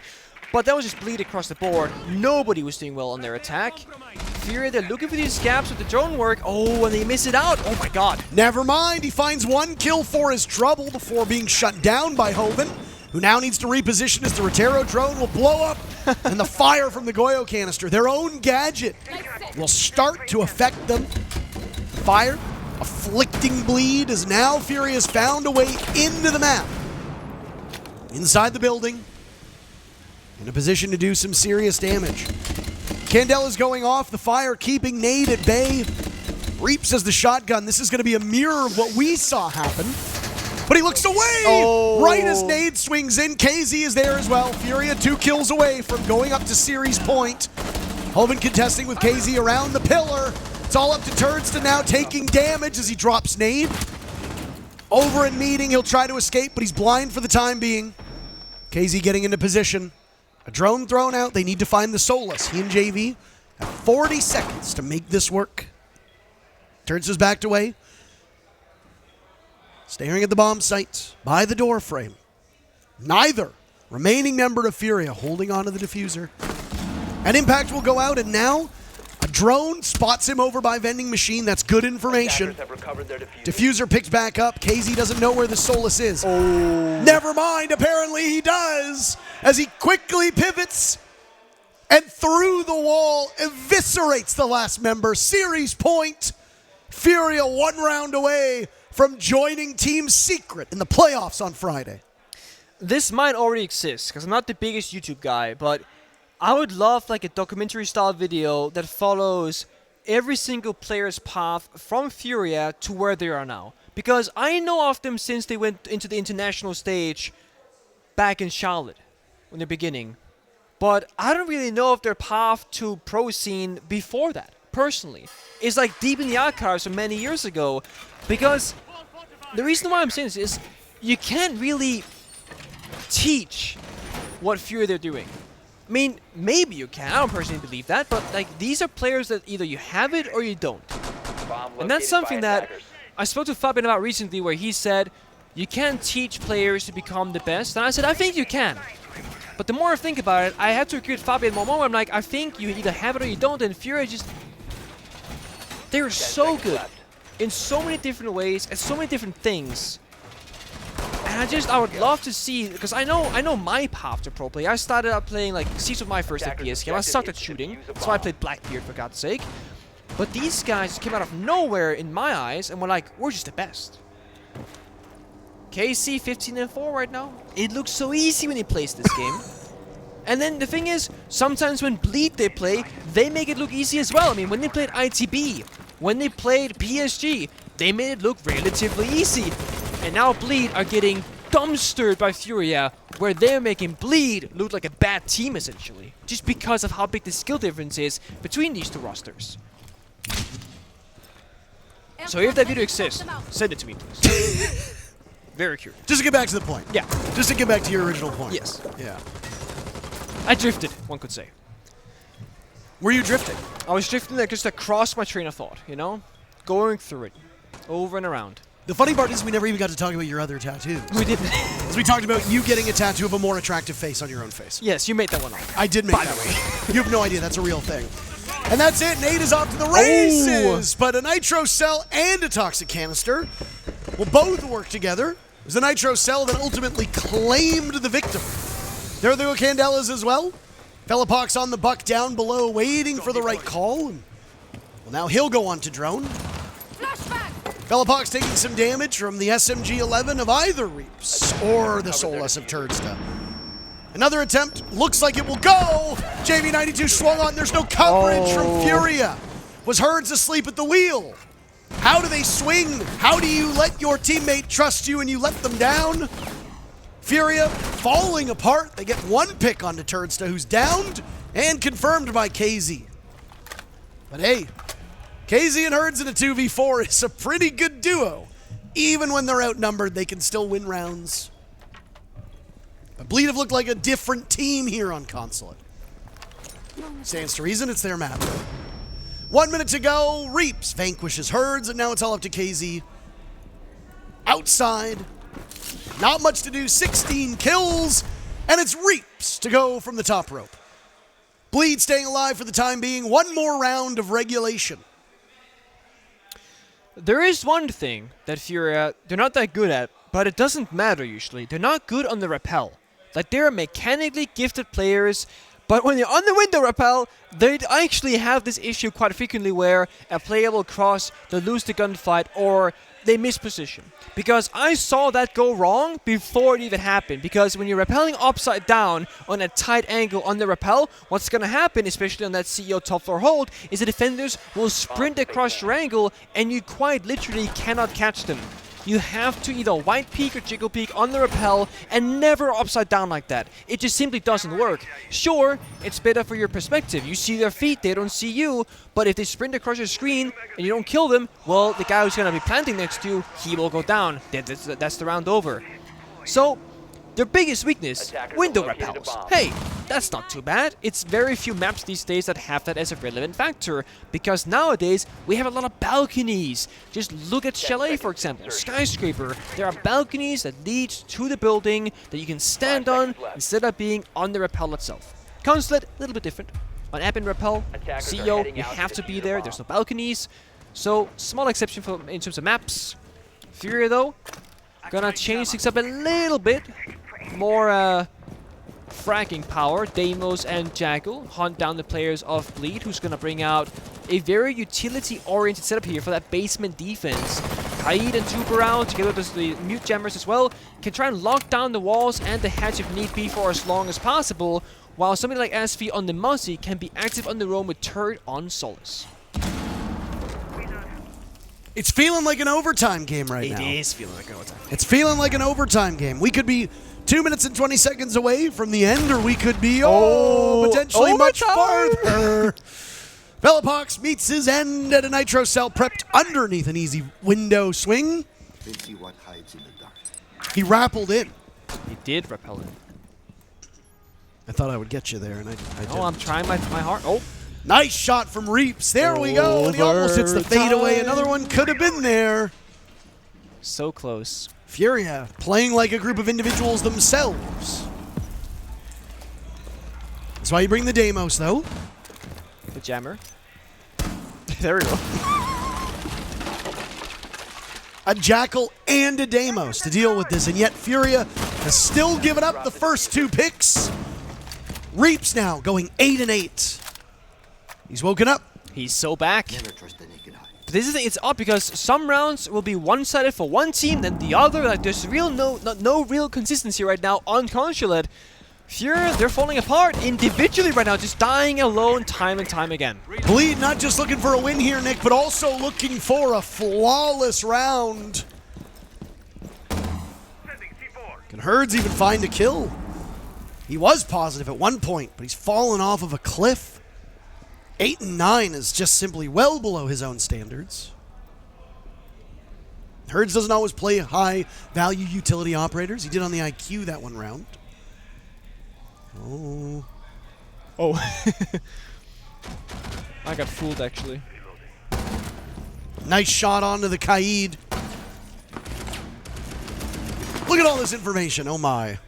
but that was just bleed across the board. Nobody was doing well on their attack. FURIA, they're looking for these gaps with the drone work. Oh, and they miss it out. Oh my god. Never mind, he finds one kill for his trouble before being shut down by Hoven, who now needs to reposition as the Rotero drone will blow up and the fire from the Goyo canister. Their own gadget will start to affect them. Fire, afflicting bleed, as now FURIA has found a way into the map. Inside the building, in a position to do some serious damage. Candela's going off, the fire keeping Nade at bay. Reaps has the shotgun. This is going to be a mirror of what we saw happen. But he looks away! Oh. Right as Nade swings in, KZ is there as well. FURIA 2 kills away from going up to series point. Hoven contesting with KZ around the pillar. It's all up to Turdston now, taking damage as he drops Nade. Over in meeting, he'll try to escape, but he's blind for the time being. KZ getting into position. A drone thrown out. They need to find the Solus. He and JV have 40 seconds to make this work. Turds is backed away. Staring at the bomb site by the door frame. Neither remaining member of FURIA holding onto the diffuser. An impact will go out, and now a drone spots him over by vending machine. That's good information. Diffuser picked back up. KZ doesn't know where the Solus is. Oh. Never mind, apparently he does, as he quickly pivots and through the wall eviscerates the last member. Series point. FURIA 1 round away from joining Team Secret in the playoffs on Friday. This might already exist, because I'm not the biggest YouTube guy, but I would love like a documentary style video that follows every single player's path from FURIA to where they are now. Because I know of them since they went into the international stage back in Charlotte in the beginning. But I don't really know of their path to pro scene before that, personally. It's like deep in the archives from many years ago. Because the reason why I'm saying this is you can't really teach what FURIA they're doing. I mean, maybe you can. I don't personally believe that, but like these are players that either you have it or you don't. And that's something that I spoke to Fabian about recently, where he said you can't teach players to become the best. And I said, I think you can. But the more I think about it, I had to agree with Fabian more. I'm like, I think you either have it or you don't. And FURIA just, they're so good in so many different ways and so many different things. And I would love to see, because I know my path to pro play. I started out playing, like, Siege was my first FPS game. I sucked at shooting, so I played Blackbeard, for God's sake. But these guys came out of nowhere in my eyes and were like, we're just the best. KC 15-4 right now. It looks so easy when he plays this game. And then the thing is, sometimes when Bleed they play, they make it look easy as well. I mean, when they played ITB, when they played PSG, they made it look relatively easy. And now Bleed are getting dumpstered by FURIA, where they're making Bleed look like a bad team, essentially. Just because of how big the skill difference is between these two rosters. So if that video exists, send it to me, please. Very curious. Just to get back to the point. Yeah. Just to get back to your original point. Yes. Yeah. I drifted, one could say. Were you drifting? I was drifting there just across my train of thought, you know? Going through it. Over and around. The funny part is we never even got to talk about your other tattoos. We didn't. Because we talked about you getting a tattoo of a more attractive face on your own face. Yes, you made that one up. I did make that one. You have no idea. That's a real thing. And that's it. Nate is off to the races. But a nitro cell and a toxic canister will both work together. It was the nitro cell that ultimately claimed the victim. There are the Candelas as well. Fellapox on the buck down below, waiting for the right call. Well, now he'll go on to drone. Fellapox taking some damage from the SMG-11 of either Reaps or the Soulless of Turdsta. Another attempt, looks like it will go! JV92 swung on, there's no coverage from FURIA. Was Herds asleep at the wheel? How do they swing? How do you let your teammate trust you and you let them down? FURIA falling apart. They get one pick onto Turdsta, who's downed and confirmed by KZ. But hey, KZ and Herds in a 2v4 is a pretty good duo. Even when they're outnumbered, they can still win rounds. But Bleed have looked like a different team here on Consulate. Stands to reason, it's their map. 1 minute to go. Reaps vanquishes Herds, and now it's all up to KZ. Outside. Not much to do, 16 kills, and it's Reaps to go from the top rope. Bleed staying alive for the time being. One more round of regulation. There is one thing that FURIA, they're not that good at, but it doesn't matter usually. They're not good on the rappel. Like, they're mechanically gifted players, but when they're on the window rappel, they actually have this issue quite frequently where a player will cross, they'll lose the gunfight, or they miss position. Because I saw that go wrong before it even happened. Because when you're rappelling upside down on a tight angle on the rappel, what's going to happen, especially on that CEO top floor hold, is the defenders will sprint across your angle and you quite literally cannot catch them. You have to either white peek or jiggle peek on the rappel and never upside down like that. It just simply doesn't work. Sure, it's better for your perspective. You see their feet, they don't see you. But if they sprint across your screen and you don't kill them, well, the guy who's going to be planting next to you, he will go down. That's the round over. So, their biggest weakness, window rappels. Hey, that's not too bad. It's very few maps these days that have that as a relevant factor, because nowadays we have a lot of balconies. Just look at Chalet, for example, Skyscraper. There are balconies that lead to the building that you can stand on instead of being on the rappel itself. Consulate, a little bit different. On admin rappel, CEO, you have to be there. There's no balconies. So, small exception in terms of maps. FURIA, though, gonna change things up a little bit. More fragging power. Deimos and Jackal hunt down the players of Bleed, who's gonna bring out a very utility-oriented setup here for that basement defense. Kaid and Tuber out, together with the mute jammers as well, can try and lock down the walls and the hatch if need be for as long as possible, while somebody like SV on the Muzzy can be active on the roam with Turd on Solace. It's feeling like an overtime game right now. It is feeling like an overtime. It's feeling like an overtime game. We could be 2 minutes and 20 seconds away from the end, or we could be, potentially much farther. Fellapox meets his end at a nitro cell prepped underneath an easy window swing. See what hides in the dark. He rappelled in. He did rappel in. I thought I would get you there, and I didn't. Oh, I'm trying my heart. Oh. Nice shot from Reaps. There we go. And he almost hits the fadeaway. Another one could have been there. So close. FURIA playing like a group of individuals themselves. That's why you bring the Deimos, though. The jammer. There we go. A Jackal and a Deimos to deal with this, and yet FURIA has still given up the first two picks. Reaps now going 8-8. He's woken up. He's so back. Never trust the naked eye. But this is the thing, it's odd because some rounds will be one-sided for one team, then the other. Like, there's no real consistency right now on Consulate. FURIA, they're falling apart individually right now, just dying alone time and time again. Bleed not just looking for a win here, Nick, but also looking for a flawless round. Can Herds even find a kill? He was positive at one point, but he's fallen off of a cliff. 8 and 9 is just simply well below his own standards. Herds doesn't always play high-value utility operators. He did on the IQ that one round. Oh. I got fooled, actually. Nice shot onto the Kaid. Look at all this information. Oh, my.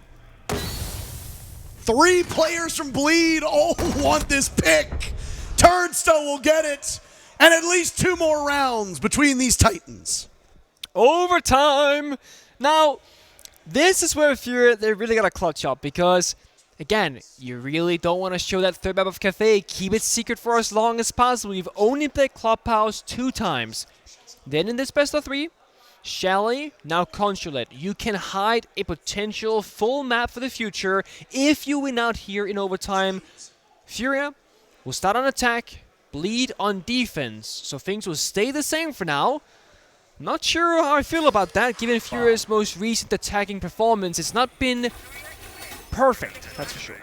3 players from Bleed all want this pick. Turnstone will get it. And at least 2 more rounds between these Titans. Overtime! Now, this is where FURIA, they really got to clutch up because, again, you really don't want to show that third map of Cafe. Keep it secret for as long as possible. You've only played Clubhouse 2 times. Then in this best of 3, Chalet, now Consulate. You can hide a potential full map for the future if you win out here in overtime. FURIA will start on attack, Bleed on defense. So things will stay the same for now. Not sure how I feel about that, given FURIA's most recent attacking performance. It's not been perfect, that's for sure.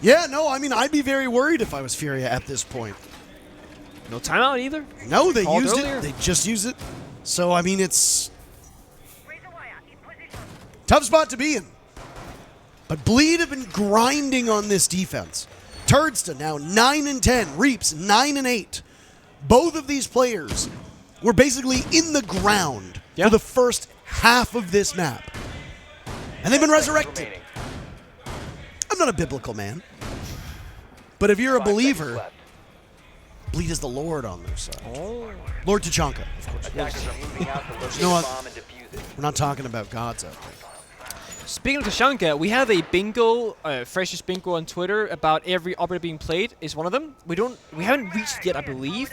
Yeah, no, I mean, I'd be very worried if I was FURIA at this point. No timeout either? No, they Called used earlier. it. They just used it. So, I mean, it's tough spot to be in. But Bleed have been grinding on this defense. Turdston now 9 and 10. Reaps 9 and 8. Both of these players were basically in the ground for the first half of this map. And they've been resurrected. I'm not a biblical man. But if you're a believer, Bleed is the Lord on their side. Oh. Lord Tachanka, of course. Attackers are moving out to locate know the what? bomb and defuse it. We're not talking about gods out there. Speaking of Tashanka, we have a bingo, freshest bingo on Twitter about every operator being played is one of them. We haven't reached it yet, I believe.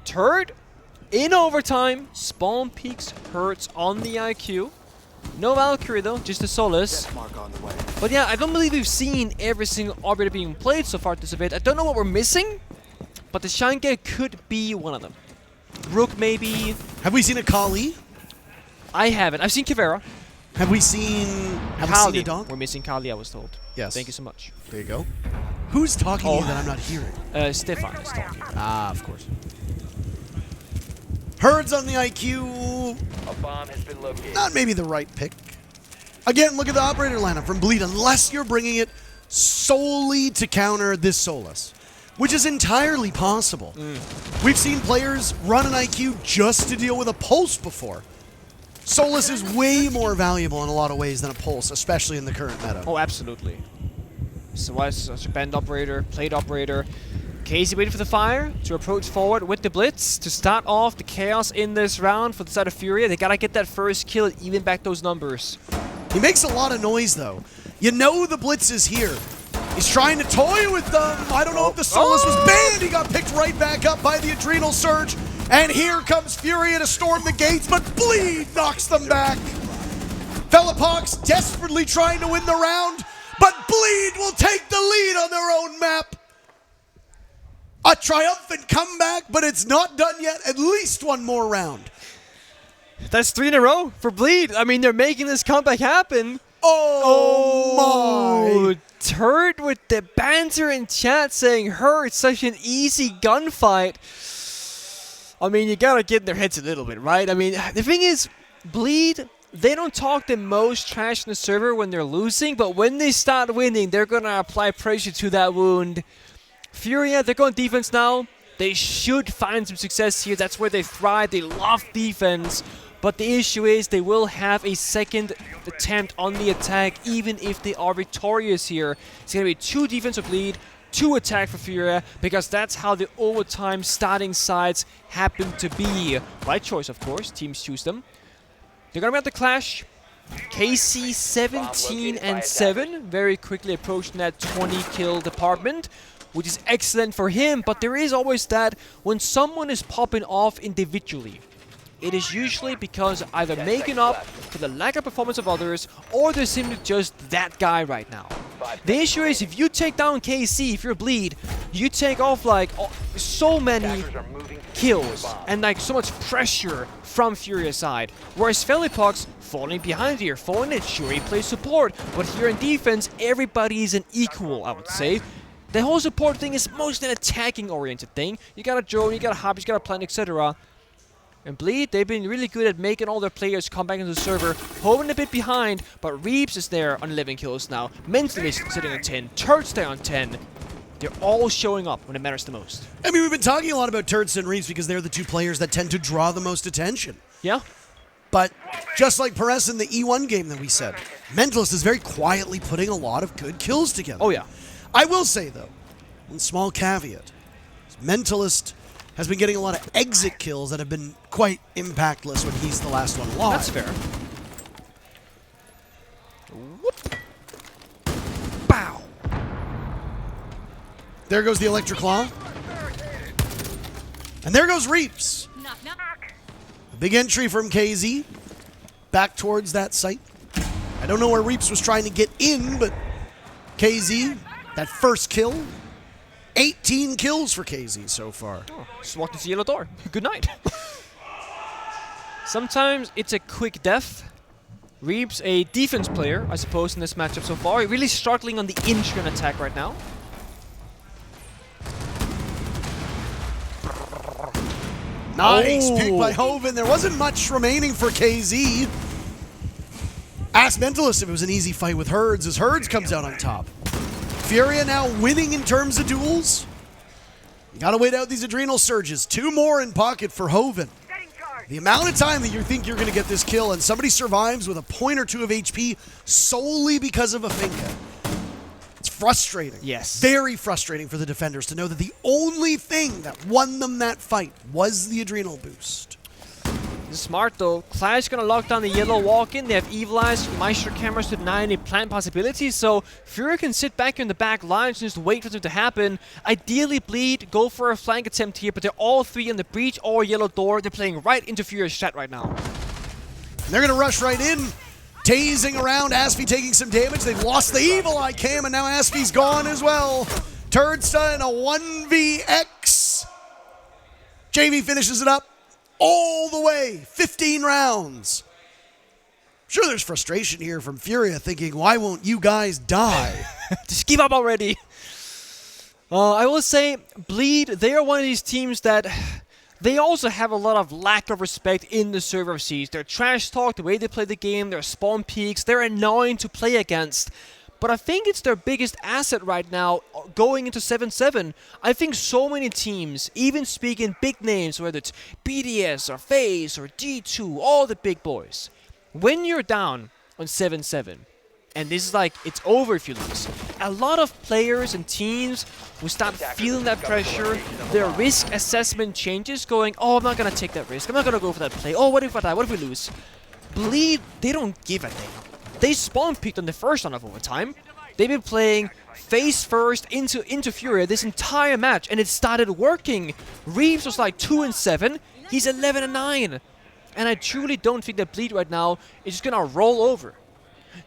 Turd in overtime. Spawn peaks Hurts on the IQ. No Valkyrie though, just a Solace. But yeah, I don't believe we've seen every single operator being played so far this event. I don't know what we're missing, but the Tashanka could be one of them. Rook maybe. Have we seen a Kali? I haven't. I've seen Kivera. Have we seen a Kali. dog? We're missing Kali, I was told. Yes. Thank you so much. There you go. Who's talking to you that I'm not hearing? Stefan is talking. Ah, of course. Herds on the IQ. A bomb has been located. Not maybe the right pick. Again, look at the operator lineup from Bleed, unless you're bringing it solely to counter this Solus, which is entirely possible. We've seen players run an IQ just to deal with a pulse before. Solus is way more valuable in a lot of ways than a pulse, especially in the current meta. Oh, absolutely. So why is such a band operator, plate operator? Casey waiting for the fire to approach forward with the blitz to start off the chaos in this round for the side of FURIA. They gotta get that first kill and even back those numbers. He makes a lot of noise, though. You know the blitz is here. He's trying to toy with them. I don't know if the Solus was banned. He got picked right back up by the Adrenal Surge. And here comes FURIA to storm the gates, but Bleed knocks them back. Felipox desperately trying to win the round, but Bleed will take the lead on their own map. A triumphant comeback, but it's not done yet. At least one more round. That's 3 in a row for Bleed. I mean, they're making this comeback happen. Oh my. Turd with the banter in chat saying, it's such an easy gunfight. I mean, you gotta get in their heads a little bit, right? I mean, the thing is, Bleed, they don't talk the most trash in the server when they're losing, but when they start winning, they're gonna apply pressure to that wound. FURIA, they're going defense now. They should find some success here. That's where they thrive. They love defense. But the issue is they will have a second attempt on the attack, even if they are victorious here. It's going to be 2 defense for Bleed, 2 attack for FURIA, because that's how the overtime starting sides happen to be. Right choice, of course. Teams choose them. They're going to be at the clash. KC 17 and 7, very quickly approaching that 20 kill department, which is excellent for him, but there is always that when someone is popping off individually, it is usually because either making up for the lack of performance of others, or they're simply just that guy right now. The issue is, if you take down KC, if you're Bleed, you take off like so many Attackers are moving to kills bomb. and like so much pressure from FURIA's side. Whereas Felipox falling behind here, falling in, sure he plays support, but here in defense, everybody is an equal, I would say. The whole support thing is mostly an attacking oriented thing. You got a drone, you got a hop, you got a plant, etc. And Bleed, they've been really good at making all their players come back into the server, holding a bit behind, but Reeves is there on 11 kills now. Mentally sitting on 10, Turds there on 10. They're all showing up when it matters the most. I mean, we've been talking a lot about Turds and Reeves because they're the two players that tend to draw the most attention. Yeah? But just like Perez in the E1 game that we said, Mentalist is very quietly putting a lot of good kills together. Oh yeah. I will say, though, one small caveat, Mentalist has been getting a lot of exit kills that have been quite impactless when he's the last one alive. That's fair. Whoop. Bow. There goes the Electric Claw. And there goes Reeves. A big entry from KZ. Back towards that site. I don't know where Reeves was trying to get in, but KZ, that first kill. 18 kills for KZ so far. Oh, just walked into the yellow door. Good night. Sometimes it's a quick death. Reeves, a defense player, I suppose, in this matchup so far. Really struggling on the in-turn attack right now. Nice Oh. pick by Hoven. There wasn't much remaining for KZ. Ask Mentalist if it was an easy fight with Herds, as Herds comes out on top. Furia now winning in terms of duels. You gotta wait out these adrenal surges. 2 more in pocket for Hoven. The amount of time that you think you're gonna get this kill and somebody survives with a point or 2 of HP solely because of a finger. It's frustrating. Yes. Very frustrating for the defenders to know that the only thing that won them that fight was the adrenal boost. This is smart though. Clash gonna lock down the yellow walk-in. They have evilized Maestro cameras to deny any plant possibilities, so Furia can sit back in the back lines and just wait for it to happen. Ideally Bleed, go for a flank attempt here, but they're all 3 in the breach or yellow door. They're playing right into Furia's chat right now. They're gonna rush right in. Tasing around, Aspie taking some damage. They've lost the Evil Eye Cam, and now Aspie's gone as well. Turdsta in a 1vx. JV finishes it up all the way, 15 rounds. Sure, there's frustration here from Furia thinking, why won't you guys die? Just give up already. I will say, Bleed, they are one of these teams that they also have a lot of lack of respect in the server seas. Their trash talk, the way they play the game, their spawn peaks, they're annoying to play against. But I think it's their biggest asset right now going into 7-7. I think so many teams, even speaking big names, whether it's BDS or FaZe or G2, all the big boys, when you're down on 7-7, and this is like, it's over if you lose, a lot of players and teams will start feeling that pressure. Their risk assessment changes, going, oh, I'm not going to take that risk. I'm not going to go for that play. Oh, what if I die? What if we lose? Bleed, they don't give a damn. They spawn peaked on the first round of overtime. They've been playing face first into Furia this entire match, and it started working. Reeves was like 2-7. He's 11-9. And I truly don't think that Bleed right now is just going to roll over.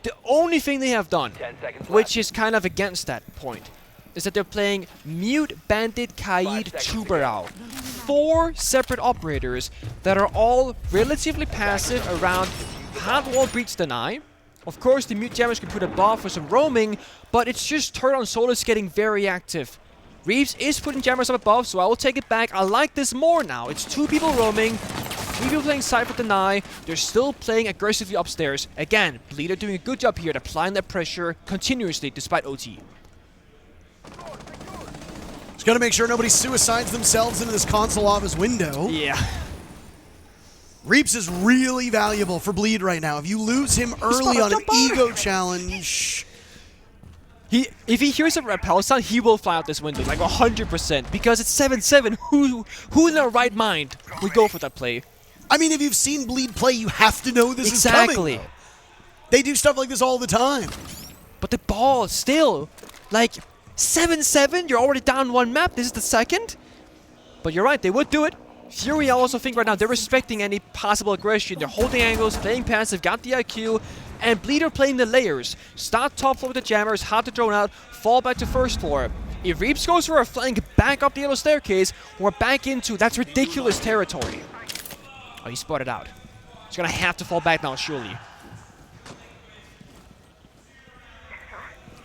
The only thing they have done, 10 seconds which is kind of against that point, is that they're playing Mute, Bandit, Kaid, Chubarao. 4 separate operators that are all relatively passive around hard wall breach deny. Of course, the Mute Jammers can put a buff for some roaming, but it's just Turd on Solus getting very active. Reeves is putting Jammers up above, so I will take it back. I like this more now. It's 2 people roaming, 3 people playing side for deny. They're still playing aggressively upstairs. Again, Bleed are doing a good job here at applying that pressure continuously despite OT. Just gotta make sure nobody suicides themselves into this console office window. Yeah. Reeps is really valuable for Bleed right now. If you lose him early on an ego challenge... If he hears a rappel sound, he will fly out this window, like 100%. Because it's 7-7, who in their right mind would go for that play? I mean, if you've seen Bleed play, you have to know this is coming. Exactly. They do stuff like this all the time. But the ball, still, like, 7-7, you're already down 1 map, this is the second? But you're right, they would do it. Fury, I also think right now they're respecting any possible aggression. They're holding angles, playing passive, got the IQ, and Bleed are playing the layers. Start top floor with the jammers, hard to drone out, fall back to first floor. If Reaps goes for a flank back up the yellow staircase, we're back into that's ridiculous territory. Oh, he spotted out. He's gonna have to fall back now, surely.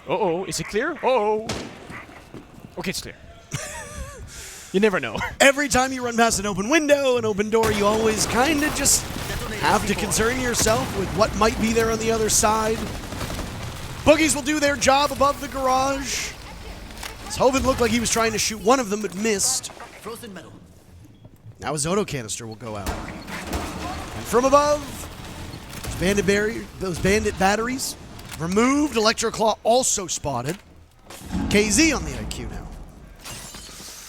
Uh-oh, is it clear? Uh-oh. Okay, it's clear. You never know. Every time you run past an open window, an open door, you always kind of just have to concern yourself with what might be there on the other side. Boogies will do their job above the garage. Hoven looked like he was trying to shoot one of them, but missed. Frozen metal. Now his auto canister will go out. And from above, those bandit batteries removed. Electroclaw also spotted. KZ on the IQ now.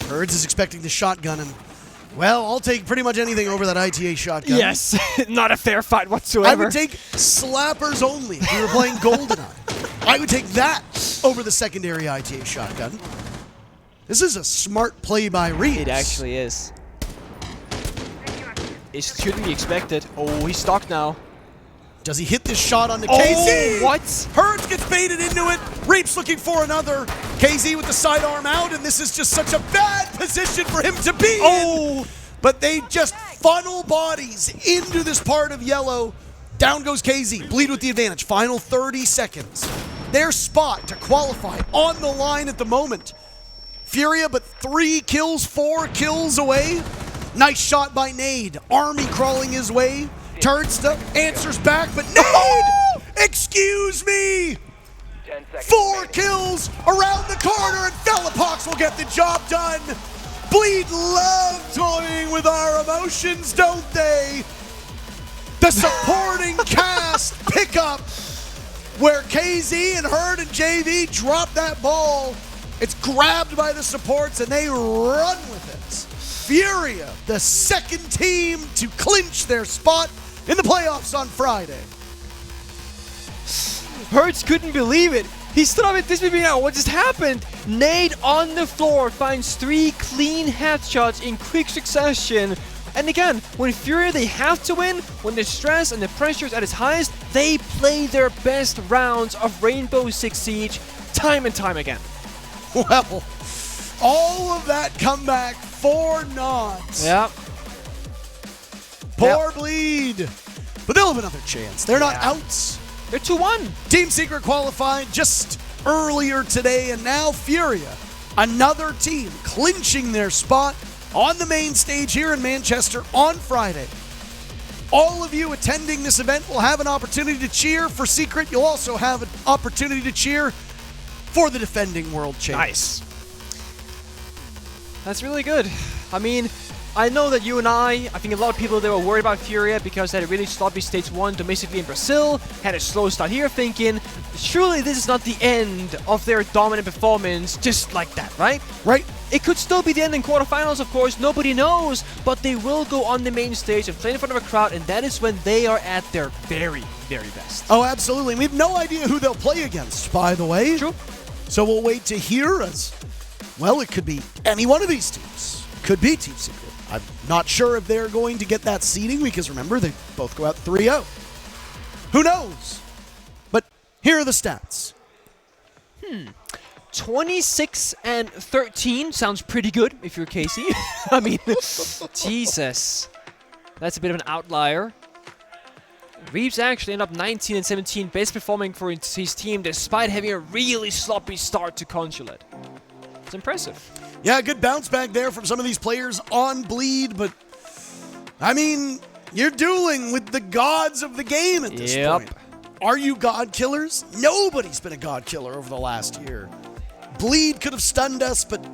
Herds is expecting the shotgun, and, well, I'll take pretty much anything over that ITA shotgun. Yes, not a fair fight whatsoever. I would take slappers only if we were playing GoldenEye. I would take that over the secondary ITA shotgun. This is a smart play by Reeves. It actually is. It shouldn't be expected. Oh, he's stuck now. Does he hit this shot on the Oh, KZ? what? Herds gets baited into it. Reaps looking for another. KZ with the sidearm out, and this is just such a bad position for him to be in. But they just funnel bodies into this part of yellow. Down goes KZ. Bleed with the advantage. Final 30 seconds. Their spot to qualify on the line at the moment. Furia, but 3 kills, 4 kills away. Nice shot by Nade. Army crawling his way. Turnsta answers back, but Nade! Excuse me! 10 seconds 4 remaining. kills around the corner, and Fellapox will get the job done. Bleed love toying with our emotions, don't they? The supporting cast pickup where KZ and Herd and JV drop that ball. It's grabbed by the supports, and they run with it. Furia, the second team to clinch their spot in the playoffs on Friday. Hertz couldn't believe it. He stood up at this maybe now. What just happened? Nade on the floor finds 3 clean headshots in quick succession. And again, when Furia, they have to win, when the stress and the pressure is at its highest, they play their best rounds of Rainbow Six Siege time and time again. Well, all of that comeback for naught. Yeah. Poor Bleed. But they'll have another chance. They're not out. They're 2-1. Team Secret qualified just earlier today, and now Furia, another team clinching their spot on the main stage here in Manchester on Friday. All of you attending this event will have an opportunity to cheer for Secret. You'll also have an opportunity to cheer for the defending world champion. Nice. That's really good. I mean, I know that you and I think a lot of people, they were worried about Furia because they had a really sloppy stage 1 domestically in Brazil, had a slow start here, thinking, surely this is not the end of their dominant performance just like that, right? Right. It could still be the end in quarterfinals, of course, nobody knows, but they will go on the main stage and play in front of a crowd, and that is when they are at their very, very best. Oh, absolutely. We have no idea who they'll play against, by the way. True. So we'll wait to hear as, well, it could be any one of these teams. Could be Team Secret. I'm not sure if they're going to get that seeding because, remember, they both go out 3-0. Who knows? But here are the stats. 26-13 sounds pretty good if you're Casey. I mean, Jesus. That's a bit of an outlier. Reeves actually ended up 19-17, best performing for his team despite having a really sloppy start to Consulate. It's impressive. Yeah, good bounce back there from some of these players on Bleed, but, I mean, you're dueling with the gods of the game at this point. Are you god killers? Nobody's been a god killer over the last year. Bleed could have stunned us, but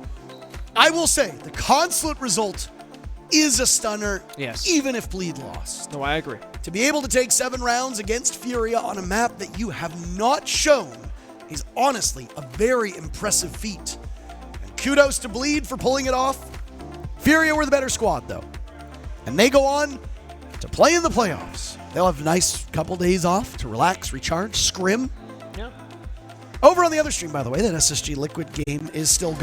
I will say the Consulate result is a stunner, even if Bleed lost. No, I agree. To be able to take 7 rounds against Furia on a map that you have not shown is honestly a very impressive feat. And kudos to Bleed for pulling it off. Furia were the better squad, though. And they go on to play in the playoffs. They'll have a nice couple days off to relax, recharge, scrim. Yeah. Over on the other stream, by the way, that SSG Liquid game is still going.